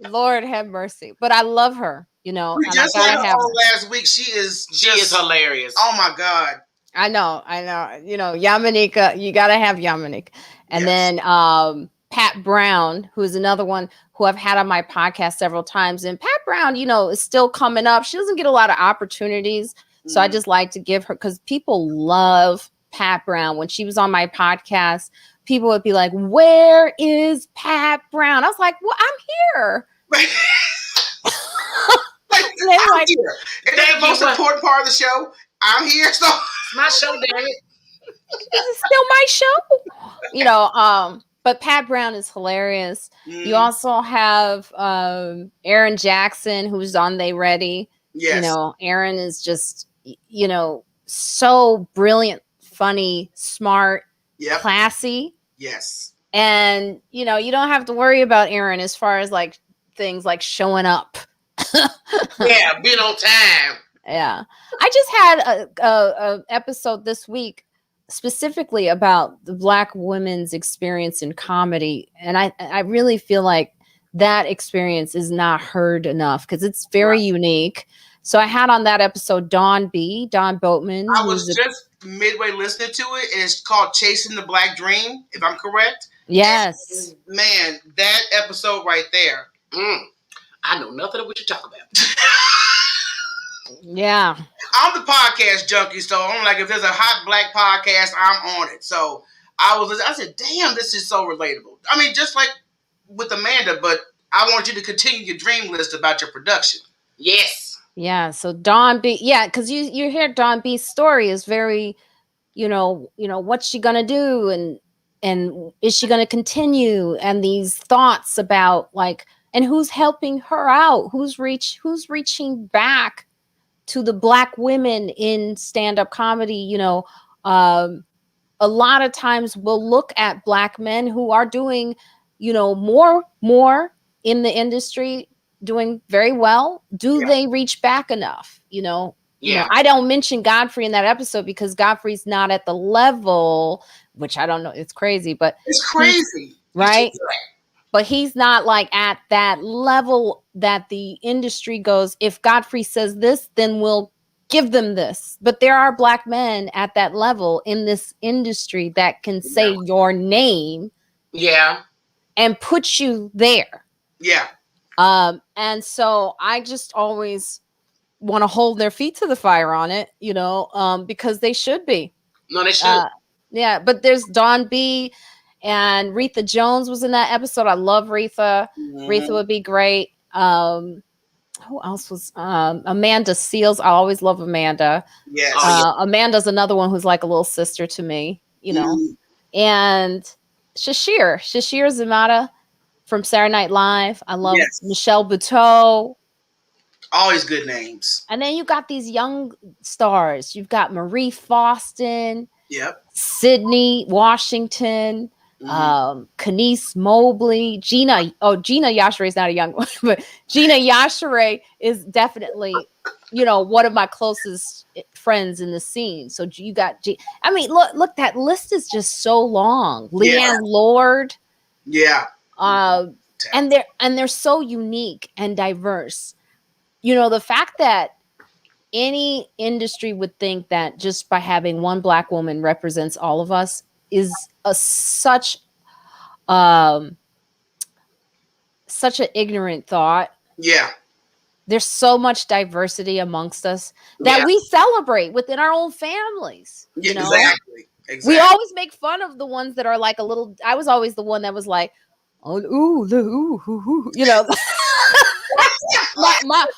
Lord have mercy. But I love her, We just had her on last week. She is hilarious. Oh my God. I know. Yamanika, you got to have Yamanika. And then Pat Brown, who's another one who I've had on my podcast several times. And Pat Brown, is still coming up. She doesn't get a lot of opportunities. So I just like to give her, because people love Pat Brown. When she was on my podcast, people would be like, where is Pat Brown? I was like, well, I'm here. I'm here. And that's the most important part of the show. I'm here, so it's my show, damn it. This is still my show. But Pat Brown is hilarious. You also have Aaron Jackson, who's on They Ready. Yes. Aaron is just, so brilliant, funny, smart, Yep. classy. Yes. And, you don't have to worry about Aaron as far as like things like showing up. Yeah, being on time. Yeah. I just had a episode this week specifically about the Black women's experience in comedy. And I really feel like that experience is not heard enough because it's very unique. So I had on that episode Dawn Boatman. I was just midway listening to it, and it's called Chasing the Black Dream, if I'm correct. Yes. And, man, that episode right there. I know nothing of what you're talking about. Yeah. I'm the podcast junkie, so I'm like, if there's a hot Black podcast, I'm on it. So I said, damn, this is so relatable. I mean, just like with Amanda, but I want you to continue your dream list about your production. Yes. Yeah, so Dawn B, because you hear Dawn B's story is very, what's she gonna do and is she gonna continue, and these thoughts about like, and who's helping her out, who's reaching back to the Black women in stand-up comedy. A lot of times we'll look at Black men who are doing, more in the industry, doing very well. Do they reach back enough? I don't mention Godfrey in that episode because Godfrey's not at the level, which I don't know. It's crazy, but it's crazy, right? But he's not like at that level that the industry goes, if Godfrey says this, then we'll give them this. But there are Black men at that level in this industry that can say your name and put you there. Yeah. And so I just always want to hold their feet to the fire on it, because they should be. No, they should. Yeah, but there's Dawn B and Retha Jones was in that episode. I love Retha. Retha would be great. Who else was Amanda Seals? I always love Amanda. Yes. Amanda's another one who's like a little sister to me, And Shashir Zamata from Saturday Night Live. I love Michelle Buteau. Always good names. And then you got these young stars. You've got Marie Faustin. Yep. Sydney Washington. Kanice Mobley. Gina Yashere is not a young one, but Gina Yashere is definitely, one of my closest friends in the scene. So you got look, that list is just so long. Leanne Lord. Yeah. And they're so unique and diverse. The fact that any industry would think that just by having one Black woman represents all of us is such an ignorant thought. Yeah. There's so much diversity amongst us that we celebrate within our own families. Exactly. We always make fun of the ones that are like a little. I was always the one that was like, oh, ooh,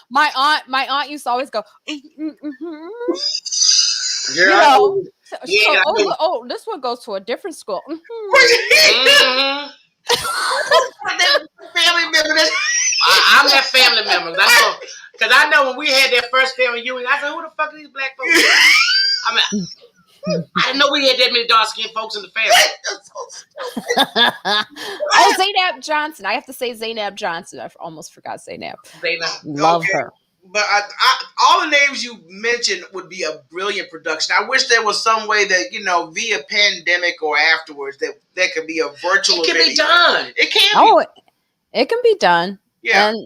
my aunt used to always go, this one goes to a different school. Family member. I'm that family member. Because I know when we had that first family viewing, I said, who the fuck are these Black folks? I didn't know we had that many dark-skinned folks in the family. Zainab Johnson. I have to say Zainab Johnson. I almost forgot Zainab. Love her. But all the names you mentioned would be a brilliant production. I wish there was some way that, via pandemic or afterwards, that could be a virtual It can video. be done. It can be. It can be done. Yeah. And,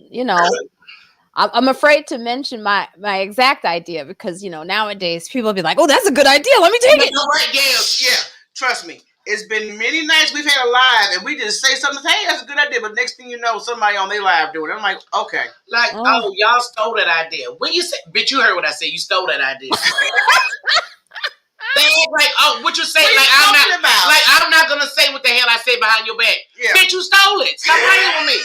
I'm afraid to mention my exact idea because, nowadays people will be like, oh, that's a good idea. Let me take it. Yeah. Trust me. It's been many nights we've had a live and we just say something, hey, that's a good idea. But next thing you know, somebody on their live doing it. I'm like, okay. Like, oh, y'all stole that idea. When you said, bitch, you heard what I said. You stole that idea. They act like, oh, what you say? Like, I'm not going to say what the hell I say behind your back. Yeah. Bitch, you stole it. Stop playing with me.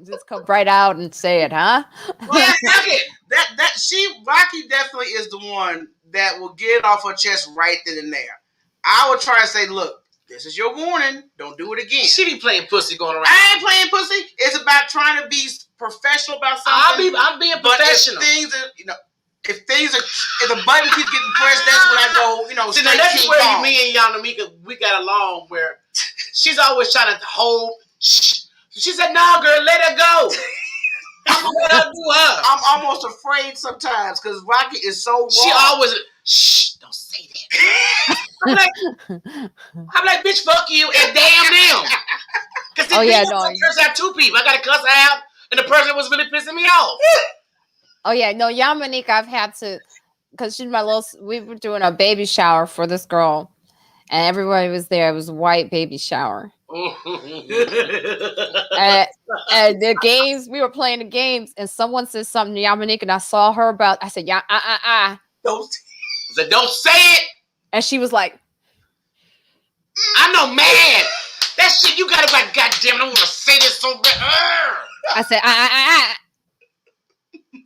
Just come right out and say it, huh? Well, Rocky definitely is the one that will get it off her chest right then and there. I would try to say, look, this is your warning. Don't do it again. She be playing pussy going around. I ain't playing pussy. It's about trying to be professional about something. I'm being professional. But if things are, if the button keeps getting pressed, that's when I go, See, now that's where me and Yanamika, we got along, where she's always trying to hold. She said, "No, girl, let her go." I'm gonna let her do her. I'm almost afraid sometimes because Rocky is so raw. She always, shh, don't say that. I'm like, bitch, fuck you, and damn them. Because curse out two people. I got to cuss out, and the person was really pissing me off. Oh yeah, no, Yamanika, I've had to, because she's my little. We were doing a baby shower for this girl, and everybody was there. It was a white baby shower. And the games, we were playing the games, and someone said something to Yamanika, and I saw her about. I said, Don't say it. And she was like, "I know, man. That shit you gotta like. Goddamn, I don't want to say this so bad." I said,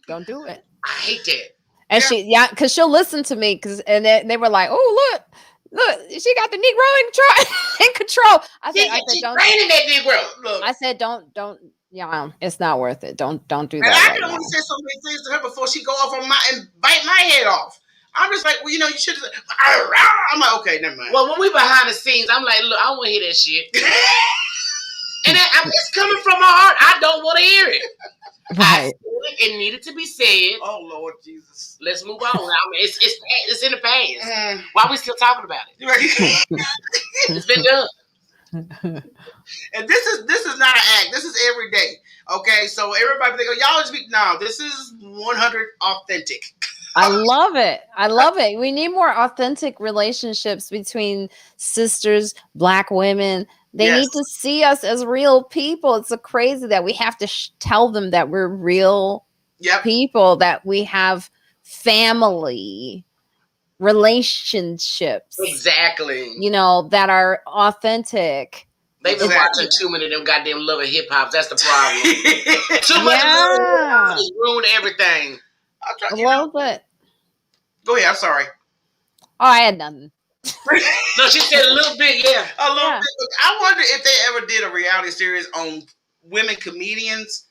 don't do it. I hate that. And because she'll listen to me, and they were like, "Oh, look, she got the Negro in control." I said, "Don't training that Negro." Look. I said, "Don't, it's not worth it. Don't do that." And I can only say so many things to her before she go off on and bite my head off. I'm just like, well, you should. I'm like, okay, never mind. Well, when we behind the scenes, I'm like, look, I don't want to hear that shit. And it's coming from my heart. I don't want to hear it. Right. It needed to be said. Oh Lord Jesus. Let's move on. I mean, it's in the past. Why are we still talking about it? It's been done. And this is not an act. This is every day. Okay, so everybody think, y'all just be no. This is 100 authentic. I love it. We need more authentic relationships between sisters, Black women. They need to see us as real people. It's so crazy that we have to tell them that we're real people, that we have family relationships. Exactly. That are authentic. They've been watching too many of them goddamn love and hip hops. That's the problem. Too much love ruined everything. A little bit. Go ahead. I'm sorry. Oh, I had nothing. No, she said a little bit, yeah. A little bit. I wonder if they ever did a reality series on women comedians.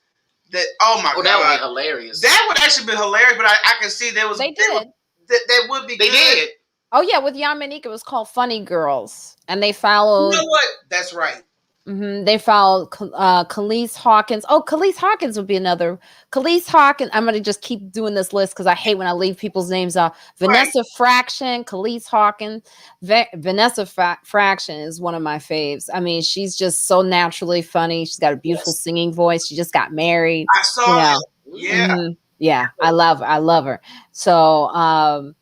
That God, that would be hilarious. That would actually be hilarious. But I can see there was. They did. That would be. They did. Oh yeah, with Yamanika, it was called Funny Girls, and they followed. You know what? That's right. They followed Khalees Hawkins. Oh, Khalees Hawkins would be another. Khalees Hawkins. I'm going to just keep doing this list because I hate when I leave people's names off. Vanessa Fraction, Khalees Hawkins. Vanessa Fraction is one of my faves. I mean, she's just so naturally funny. She's got a beautiful singing voice. She just got married. I saw it. Yeah. Yeah, I love her. So,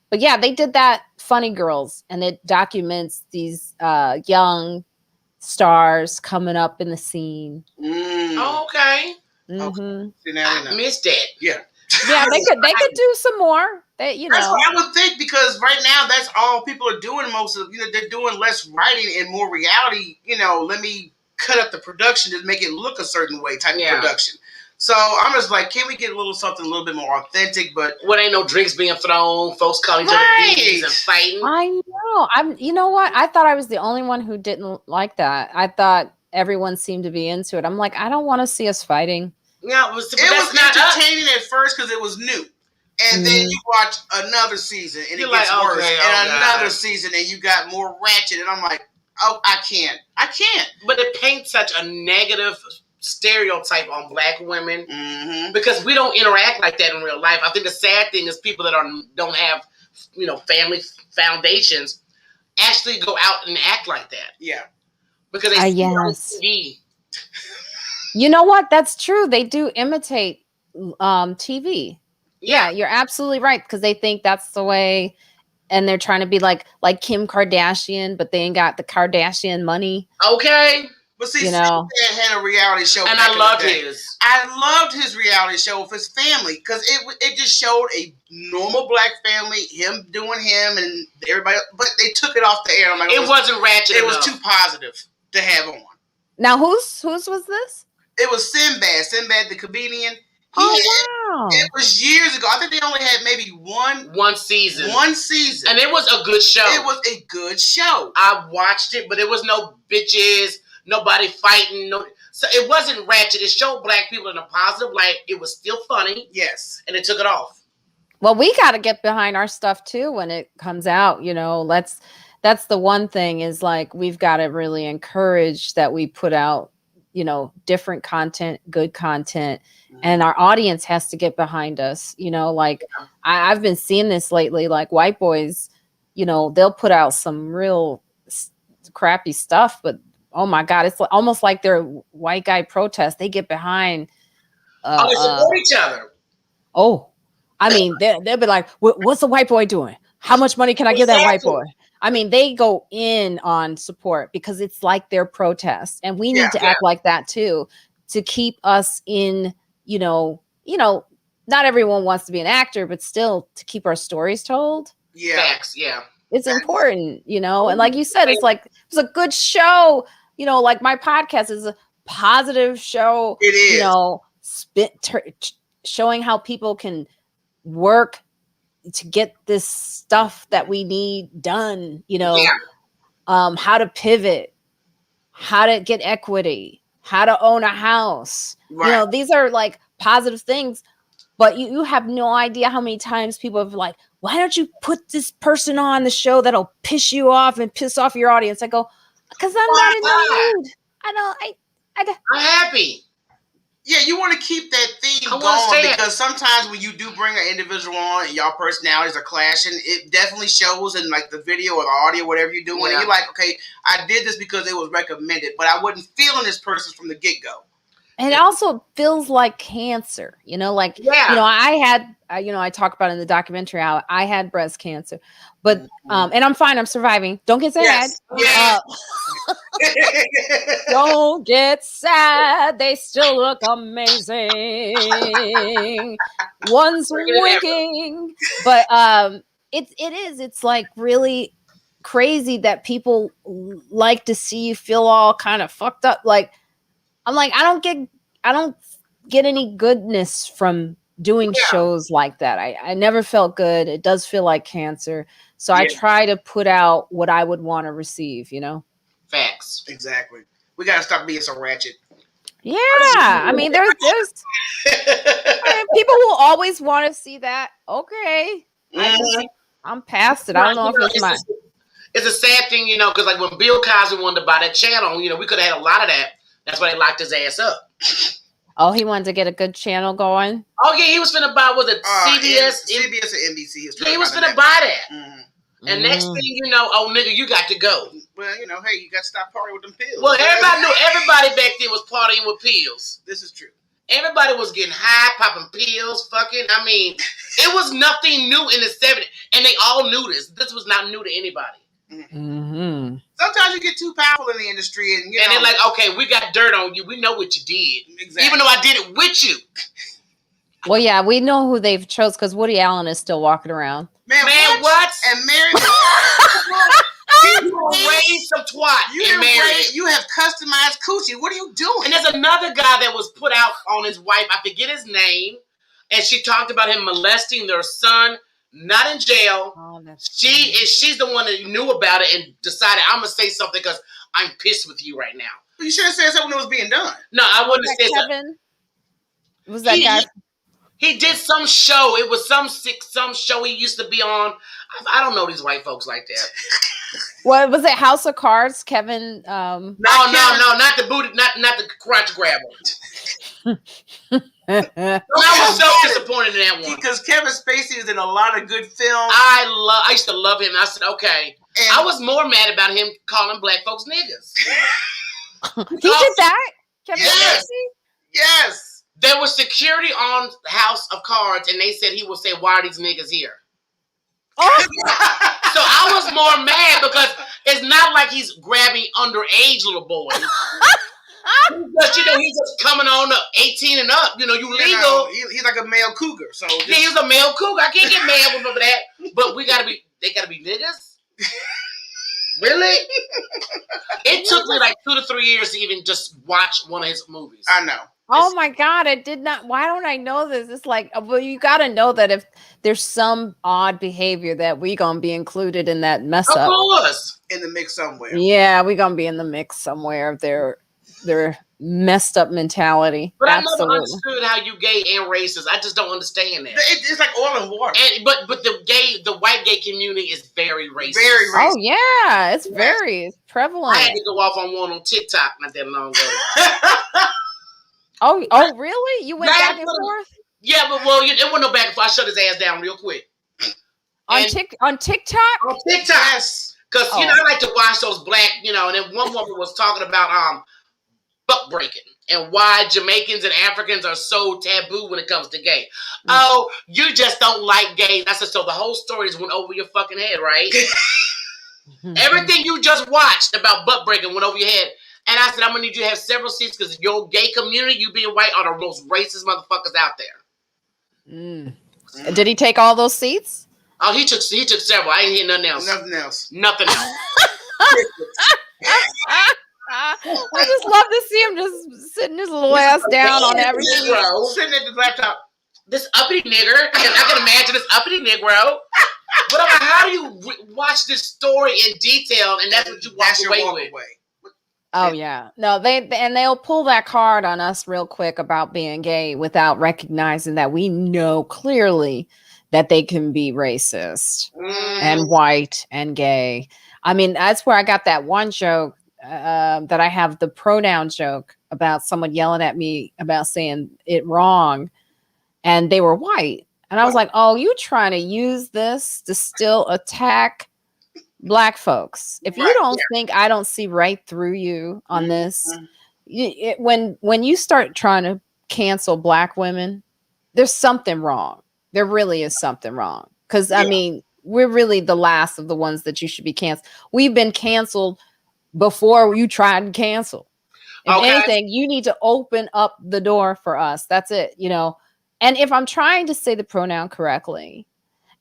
but yeah, they did that Funny Girls, and it documents these young stars coming up in the scene. Okay. I missed that. Yeah. Yeah, they could do some more. That's what I would think, because right now that's all people are doing. Most of they're doing less writing and more reality. Let me cut up the production to make it look a certain way type of production. So I'm just like, can we get a little bit more authentic? But when ain't no drinks being thrown, folks calling each other bees and fighting. I know. You know what? I thought I was the only one who didn't like that. I thought everyone seemed to be into it. I'm like, I don't want to see us fighting. Yeah, it was entertaining at first because it was new. And then you watch another season and it gets worse. And another season and you got more ratchet. And I'm like, oh, I can't. But it paints such a negative stereotype on Black women because we don't interact like that in real life. I think the sad thing is people that don't have family foundations actually go out and act like that. Yeah, because they see it on TV. You know what? That's true. They do imitate TV. Yeah, you're absolutely right, because they think that's the way, and they're trying to be like Kim Kardashian, but they ain't got the Kardashian money. Okay. But see, Superman had a reality show, and I loved his. I loved his reality show with his family because it just showed a normal Black family, him doing him, and everybody. But they took it off the air. I'm like, it wasn't ratchet. It was too positive to have on. Now, whose was this? It was Sinbad the comedian. Wow! It was years ago. I think they only had maybe one season. And it was a good show. It was a good show. I watched it, but it was no bitches. Nobody fighting. So it wasn't ratchet. It showed Black people in a positive light. It was still funny. Yes. And it took it off. Well, we got to get behind our stuff too when it comes out. That's the one thing is like we've got to really encourage that we put out, different content, good content, and our audience has to get behind us. Like I've been seeing this lately, like white boys, they'll put out some real crappy stuff, but oh my God, it's almost like they're white guy protests. They get behind. They support each other. Oh, I mean, they'll be like, what's the white boy doing? How much money can I give that white boy? I mean, they go in on support because it's like their protest. And we need to act like that too, to keep us in, not everyone wants to be an actor, but still to keep our stories told. Yeah. Facts, yeah. It's important, and like you said, it's a good show, like my podcast is a positive show. It is. Showing how people can work to get this stuff that we need done, how to pivot, how to get equity, how to own a house. Right. These are like positive things, but you have no idea how many times people have like, why don't you put this person on the show that'll piss you off and piss off your audience? I go, because I'm not in the mood. I'm happy. Yeah, you want to keep that theme going because sometimes when you do bring an individual on and y'all personalities are clashing, it definitely shows in like the video or the audio, whatever you're doing. And you're like, okay, I did this because it was recommended, but I wasn't feeling this person from the get-go. And it also feels like cancer, I had, I talk about in the documentary how I had breast cancer, but, and I'm fine. I'm surviving. Don't get sad. Yes. Don't get sad. They still look amazing. One's winking, but, it's like really crazy that people like to see you feel all kind of fucked up. Like, I'm like, I don't get any goodness from doing shows like that. I never felt good. It does feel like cancer. So I try to put out what I would want to receive, Facts. Exactly. We got to stop being so ratchet. Yeah. I mean, there's people will always want to see that. Okay. I'm past it. I don't know if it's mine. It's a sad thing, because like when Bill Cosby wanted to buy that channel, we could have had a lot of that. That's why they locked his ass up. Oh, he wanted to get a good channel going? Oh, yeah, he was finna buy, was it CBS? CBS or NBC. He was finna buy that. Mm-hmm. And next thing you know, oh, nigga, you got to go. Well, hey, you got to stop partying with them pills. Well, everybody knew everybody back then was partying with pills. This is true. Everybody was getting high, popping pills, fucking. I mean, it was nothing new in the 70s. And they all knew this. This was not new to anybody. Mm-hmm. Sometimes you get too powerful in the industry, and they're like, okay, we got dirt on you. We know what you did, exactly. Even though I did it with you. Well, yeah, we know who they've chose because Woody Allen is still walking around. Man, what? And Mary, you raised some twat. You have customized coochie. What are you doing? And there's another guy that was put out on his wife. I forget his name, and she talked about him molesting their son. Not in jail. Oh, she's the one that knew about it and decided I'm gonna say something because I'm pissed with you right now. You should have said something when it was being done. No, I wouldn't have said Kevin? Was that guy? He did some show. It was some show he used to be on. I don't know these white folks like that. What was it? House of Cards? Kevin? No, not the booty, not the crotch grabber. I was so disappointed in that one because Kevin Spacey is in a lot of good films. I used to love him. I said, okay. And I was more mad about him calling black folks niggas. He did that? Kevin Spacey? Yes. There was security on House of Cards, and they said he would say, "Why are these niggas here?" Oh. So I was more mad because it's not like he's grabbing underage little boys. But he's just coming on up 18 and up. You legal. He's like a male cougar. So yeah, he's a male cougar. I can't get mad with him for that. But they gotta be niggas. Really? It took me like 2 to 3 years to even just watch one of his movies. I know. Oh my God, I did not. Why don't I know this? It's like, well, you got to know that if there's some odd behavior that we going to be included in that mess up. Of course. In the mix somewhere. Yeah, we going to be in the mix somewhere. If they're their messed up mentality. But Absolutely. I never understood how you gay and racist. I just don't understand that. It's like oil and water. And but the white gay community is very racist. Very racist. Oh yeah, it's very prevalent. I had to go off on one on TikTok not that long ago. Oh really? You went back and forth? Yeah, but well, it wasn't no back and forth. I shut his ass down real quick. On TikTok? On TikTok, yes. Because I like to watch those black, and then one woman was talking about buck breaking and why Jamaicans and Africans are so taboo when it comes to gay. Mm-hmm. Oh, you just don't like gays. I said, so the whole story just went over your fucking head, right? Everything you just watched about butt breaking went over your head. And I said, I'm gonna need you to have several seats because your gay community, you being white, are the most racist motherfuckers out there. Mm. Did he take all those seats? Oh, he took several. I ain't hear nothing else. Nothing else. I just love to see him just sitting his little ass down on everything. Negro sitting at the laptop. This uppity nigger. I can imagine this uppity Negro. But I'm like, how do you watch this story in detail and that's what you walk away with? Oh yeah, no, they'll pull that card on us real quick about being gay without recognizing that we know clearly that they can be racist and white and gay. I mean, that's where I got that one joke that I have, the pronoun joke about someone yelling at me about saying it wrong, and they were white, and I was like, "Oh, you trying to use this to still attack Black folks? If you don't think I don't see right through you on this, when you start trying to cancel Black women, there's something wrong. There really is something wrong. Because I mean, we're really the last of the ones that you should be canceled. We've been canceled before you tried to cancel. If anything, you need to open up the door for us. That's it, And if I'm trying to say the pronoun correctly,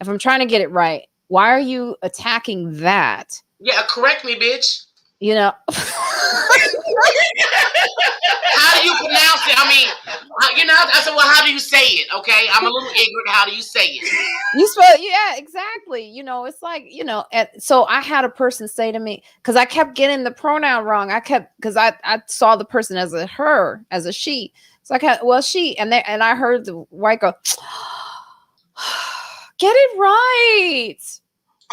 if I'm trying to get it right, why are you attacking that? Yeah, correct me, bitch. How do you pronounce it? I mean, I said, well, how do you say it? Okay, I'm a little ignorant. How do you say it? You spell, yeah, exactly. It's like, so I had a person say to me, because I kept getting the pronoun wrong. Because I saw the person as a her, as a she. So I kept, she, and I heard the white go, get it right.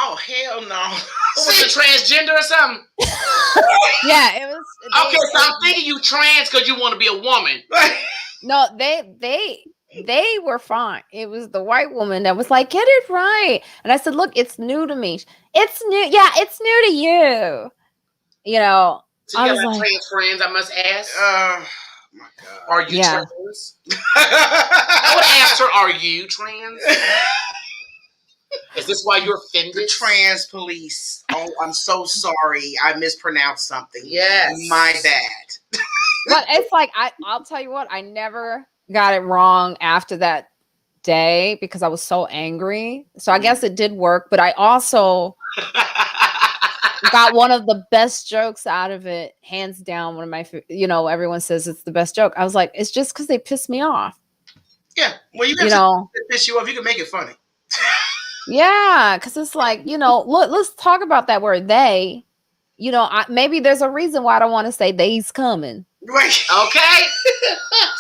Oh, hell no. Was it transgender or something? Yeah, it was. Okay, so I'm thinking you trans because you want to be a woman. No, they were fine. It was the white woman that was like, get it right. And I said, look, it's new to me. It's new. Yeah, it's new to you. So you got trans friends, I must ask. My God. Are you trans? I would ask her, are you trans? Is this why you're offended? The trans police. Oh, I'm so sorry. I mispronounced something. Yes. My bad. But it's like, I'll tell you what, I never got it wrong after that day because I was so angry. So I guess it did work, but I also got one of the best jokes out of it, hands down. One of my, everyone says it's the best joke. I was like, it's just because they pissed me off. Yeah. Well, you got to piss you off. You can make it funny. Yeah, because it's like, look, let's talk about that word they. Maybe there's a reason why I don't want to say they's coming. Right. Okay.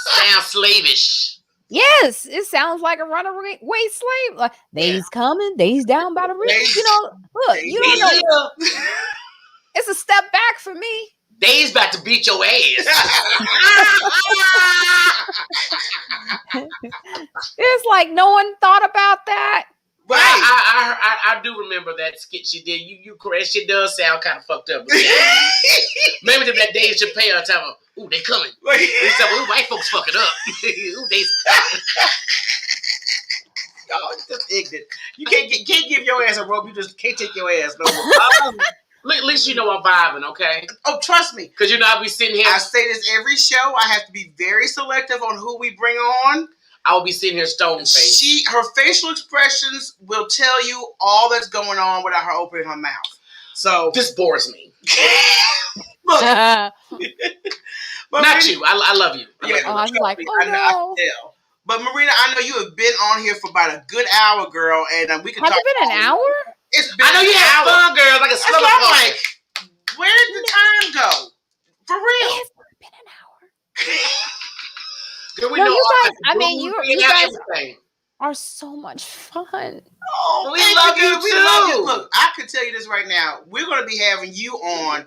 Sounds slavish. Yes, it sounds like a runaway slave. Like they's coming, they's down by the river. Look, you don't know. It's a step back for me. They's about to beat your ass. It's like no one thought about that. Right. I do remember that skit she did. You correct. She does sound kind of fucked up. Maybe that Dave Chappelle talking about, ooh, they coming. They said, ooh, white folks fucking up. Ooh, they. Oh, it's just ignorant. You can't give your ass a rope. You just can't take your ass no more. At least you know I'm vibing, okay? Oh, trust me. Because I'll be sitting here. I say this every show. I have to be very selective on who we bring on. I'll be sitting here stone faced. Her facial expressions will tell you all that's going on without her opening her mouth. So this bores me. Look, not you. I love you. I was like, oh no. I can tell. But Marina, I know you have been on here for about a good hour, girl, and we can talk. Has it been an hour? It's been. I know you had fun, girl. Like a slumber party. Like, where did the time go? For real. It's been an Girl, we No, know you all guys. the I mean, blues, you we know guys everything. are so much fun. Oh, We thank love you, you girl. We love you. too. Look, I can tell you this right now. We're going to be having you on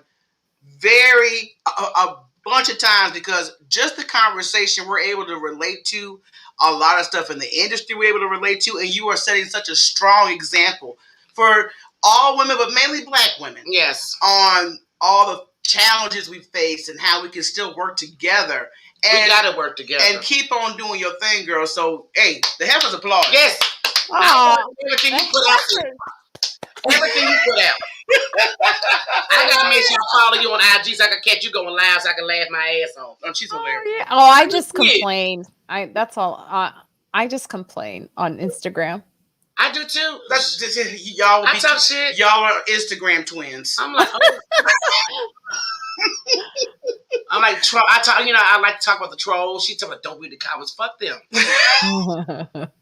a bunch of times because just the conversation we're able to relate to a lot of stuff in the industry we're able to relate to, and you are setting such a strong example for all women, but mainly Black women. Yes. On all the challenges we face and how we can still work together. And, we gotta work together. And keep on doing your thing, girl. So, hey, the heavens applause. Yes. Everything you put out. Everything you put out. I gotta make sure I follow you on IG so I can catch you going live so I can laugh my ass off. Oh, she's hilarious. Yeah. Oh, I just complained. That's all. I just complain on Instagram. I do too. Y'all. I talk shit. Y'all are Instagram twins. I'm like, oh. I'm like, I talk. I like to talk about the trolls. She talk about don't read the comments. Fuck them.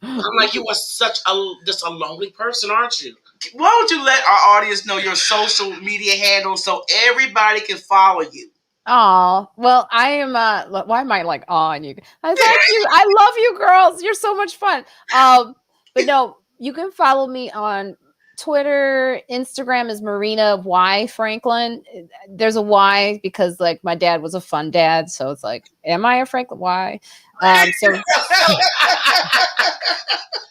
I'm like, you are such just a lonely person, aren't you? Why don't you let our audience know your social media handle so everybody can follow you? Oh, well, I am. Why am I like on you? Thank you. I love you, girls. You're so much fun. But no, you can follow me on Twitter. Instagram is Marina Y Franklin. There's a Y because like my dad was a fun dad, so it's like, am I a Franklin? Why? So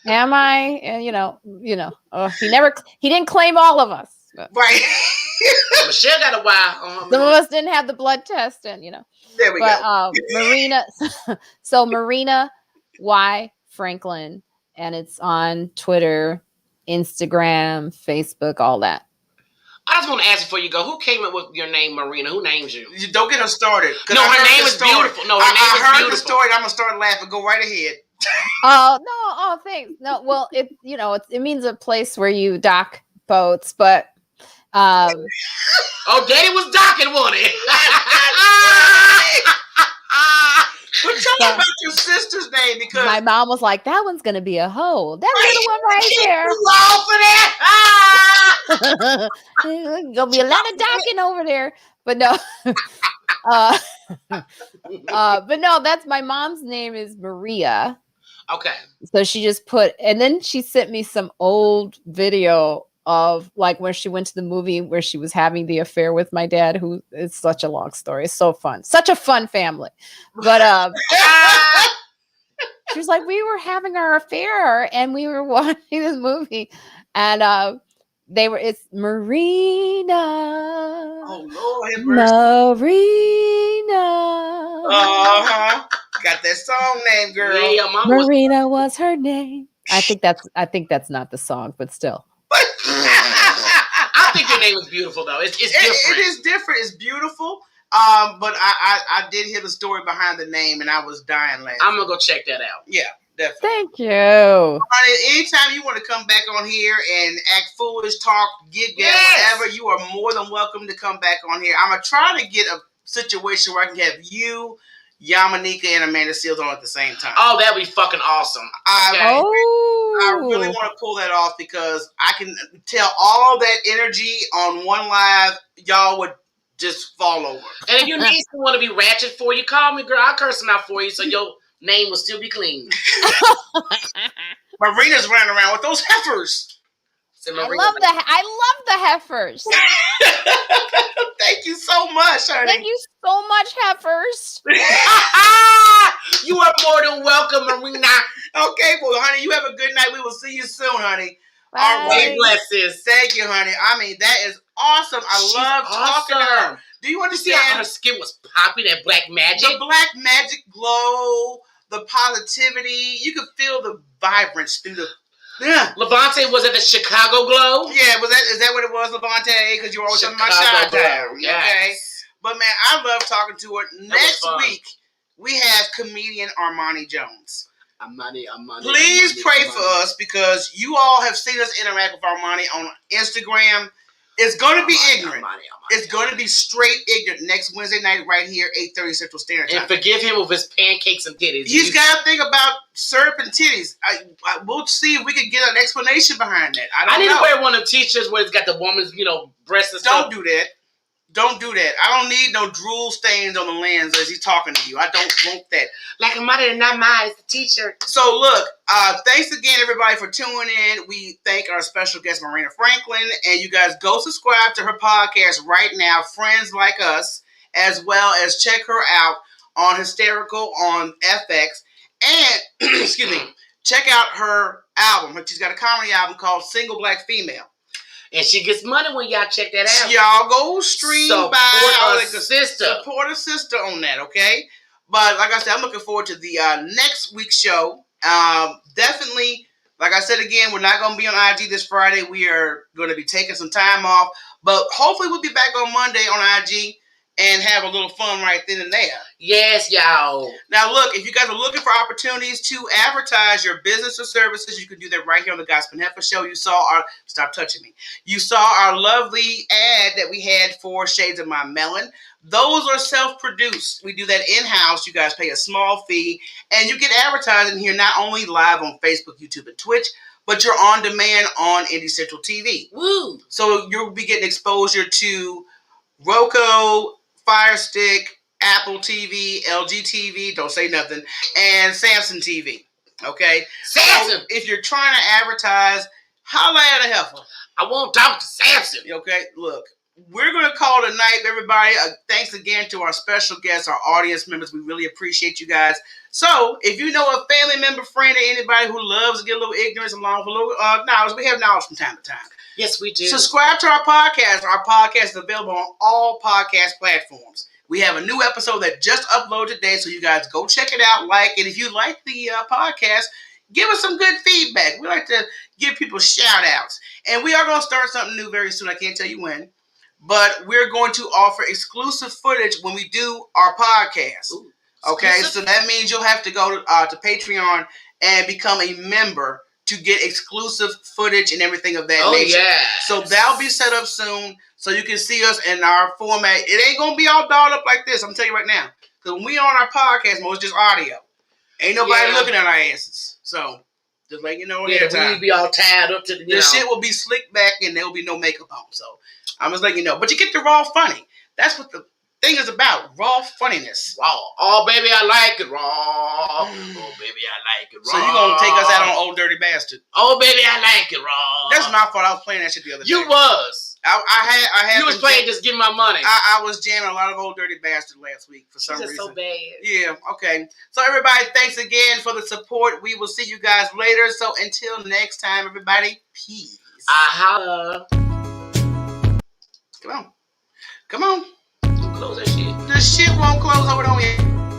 am I? He didn't claim all of us. Right. Michelle got a Y. Some of us didn't have the blood test, and There we go. Marina. So Marina Y Franklin, and it's on Twitter, Instagram, Facebook, all that. I just want to ask before you go, who came up with your name, Marina? Who named you? You don't get her started. No, her name is beautiful. No, her name is beautiful. I heard the story. I'm gonna start laughing. Go right ahead. Oh no! Oh, thanks. No, well, it means a place where you dock boats, but oh, Daddy was docking, wasn't he? But tell me about your sister's name because my mom was like, "That one's gonna be a hoe. That little one right there. Gonna be a lot of docking over there." But no, but no, that's my mom's name is Maria. Okay. So she just put, and then she sent me some old video of like where she went to the movie where she was having the affair with my dad, who is such a long story. It's so fun. Such a fun family. But she was like, we were having our affair and we were watching this movie and it's Marina. Oh Lord, Marina. Got that song name, girl. Yeah, Marina was her name. I think that's not the song, but still. I think your name is beautiful though. It's different. It is different. It's beautiful. But I did hear the story behind the name, and I was dying laughing. I'm gonna go check that out. Yeah, definitely. Thank you. Anytime you want to come back on here and act foolish, talk, get whatever, you are more than welcome to come back on here. I'm gonna try to get a situation where I can have you, Yamanika, and Amanda Seals on at the same time. Oh, that'd be fucking awesome. I really want to pull that off because I can tell all that energy on one live, y'all would just fall over. And if you need someone to be ratchet for you, call me, girl. I'll curse them out for you so your name will still be clean. Marina's running around with those heifers. I love the heifers. Thank you so much, honey. Thank you so much, heifers. You are more than welcome, Marina. Okay, well, honey, you have a good night. We will see you soon, honey. Bye. All right, blessings. Thank you, honey. I mean, that is awesome. She's love talking to her. Do you understand? See how her skin was popping, that black magic? The black magic glow, the positivity. You could feel the vibrance through the... Yeah. Levante was at the Chicago Glow? Yeah, is that what it was, Levante? Because you were always in my shot down. Yes. Okay. But man, I love talking to her. Next week, we have comedian Armani Jones. Armani. Please pray for us because you all have seen us interact with Armani on Instagram. It's going to be ignorant. It's going to be straight ignorant next Wednesday night right here, 8:30 Central Standard Time. And forgive him of his pancakes and titties. He's got to think about syrup and titties. We'll see if we can get an explanation behind that. I need to wear one of the t-shirts where it's got the woman's, breasts and stuff. Don't do that. Don't do that. I don't need no drool stains on the lens as he's talking to you. I don't want that. Like a mother and not mine. It's the t-shirt. So look, thanks again everybody for tuning in. We thank our special guest Marina Franklin, and you guys go subscribe to her podcast right now, Friends Like Us, as well as check her out on Hysterical on FX, and excuse me, check out her album. She's got a comedy album called Single Black Female. And she gets money when y'all check that out. Y'all go stream Support by a sister. Support a sister on that, okay? But like I said, I'm looking forward to the next week's show. Definitely, like I said again, we're not going to be on IG this Friday. We are going to be taking some time off. But hopefully we'll be back on Monday on IG and have a little fun right then and there. Yes, y'all. Now, look, if you guys are looking for opportunities to advertise your business or services, you can do that right here on the Gospel Heifer Show. You saw our... Stop touching me. You saw our lovely ad that we had for Shades of My Melon. Those are self-produced. We do that in-house. You guys pay a small fee, and you get advertising here not only live on Facebook, YouTube, and Twitch, but you're on demand on Indie Central TV. Woo! So you'll be getting exposure to Roku, Fire Stick, Apple TV, LG TV, don't say nothing, and Samsung TV. Okay? Samsung! So if you're trying to advertise, holla at a heifer. I won't talk to Samsung. Okay? Look, we're going to call it a night, everybody. Thanks again to our special guests, our audience members. We really appreciate you guys. So, if you know a family member, friend, or anybody who loves to get a little ignorance along with a little knowledge, we have knowledge from time to time. Yes, we do. Subscribe to our podcast. Our podcast is available on all podcast platforms. We have a new episode that just uploaded today, so you guys go check it out. And if you like the podcast, give us some good feedback. We like to give people shout-outs. And we are going to start something new very soon. I can't tell you when. But we're going to offer exclusive footage when we do our podcast. Ooh, okay, so that means you'll have to go to Patreon and become a member to get exclusive footage and everything of that nature. Yeah. So that'll be set up soon, so you can see us in our format. It ain't gonna be all dolled up like this. I'm telling you right now, because when we on our podcast mode, it's just audio. Ain't nobody looking at our asses. So just letting you know. Yeah, we be all tied up to the. Shit will be slicked back, and there will be no makeup on. So I'm just letting you know. But you get the raw funny. That's what the thing is about, raw funniness. Raw. Oh, baby, I like it raw. Oh, baby, I like it raw. So you gonna take us out on Old Dirty Bastard? Oh, baby, I like it raw. That's my fault. I was playing that shit the other day. You was. I had. You was playing Just Give My Money. I was jamming a lot of Old Dirty Bastard last week for some reason. So bad. Yeah. Okay. So everybody, thanks again for the support. We will see you guys later. So until next time, everybody, peace. Aha. Come on. Come on. Close that shit. The shit won't close. Hold on yet.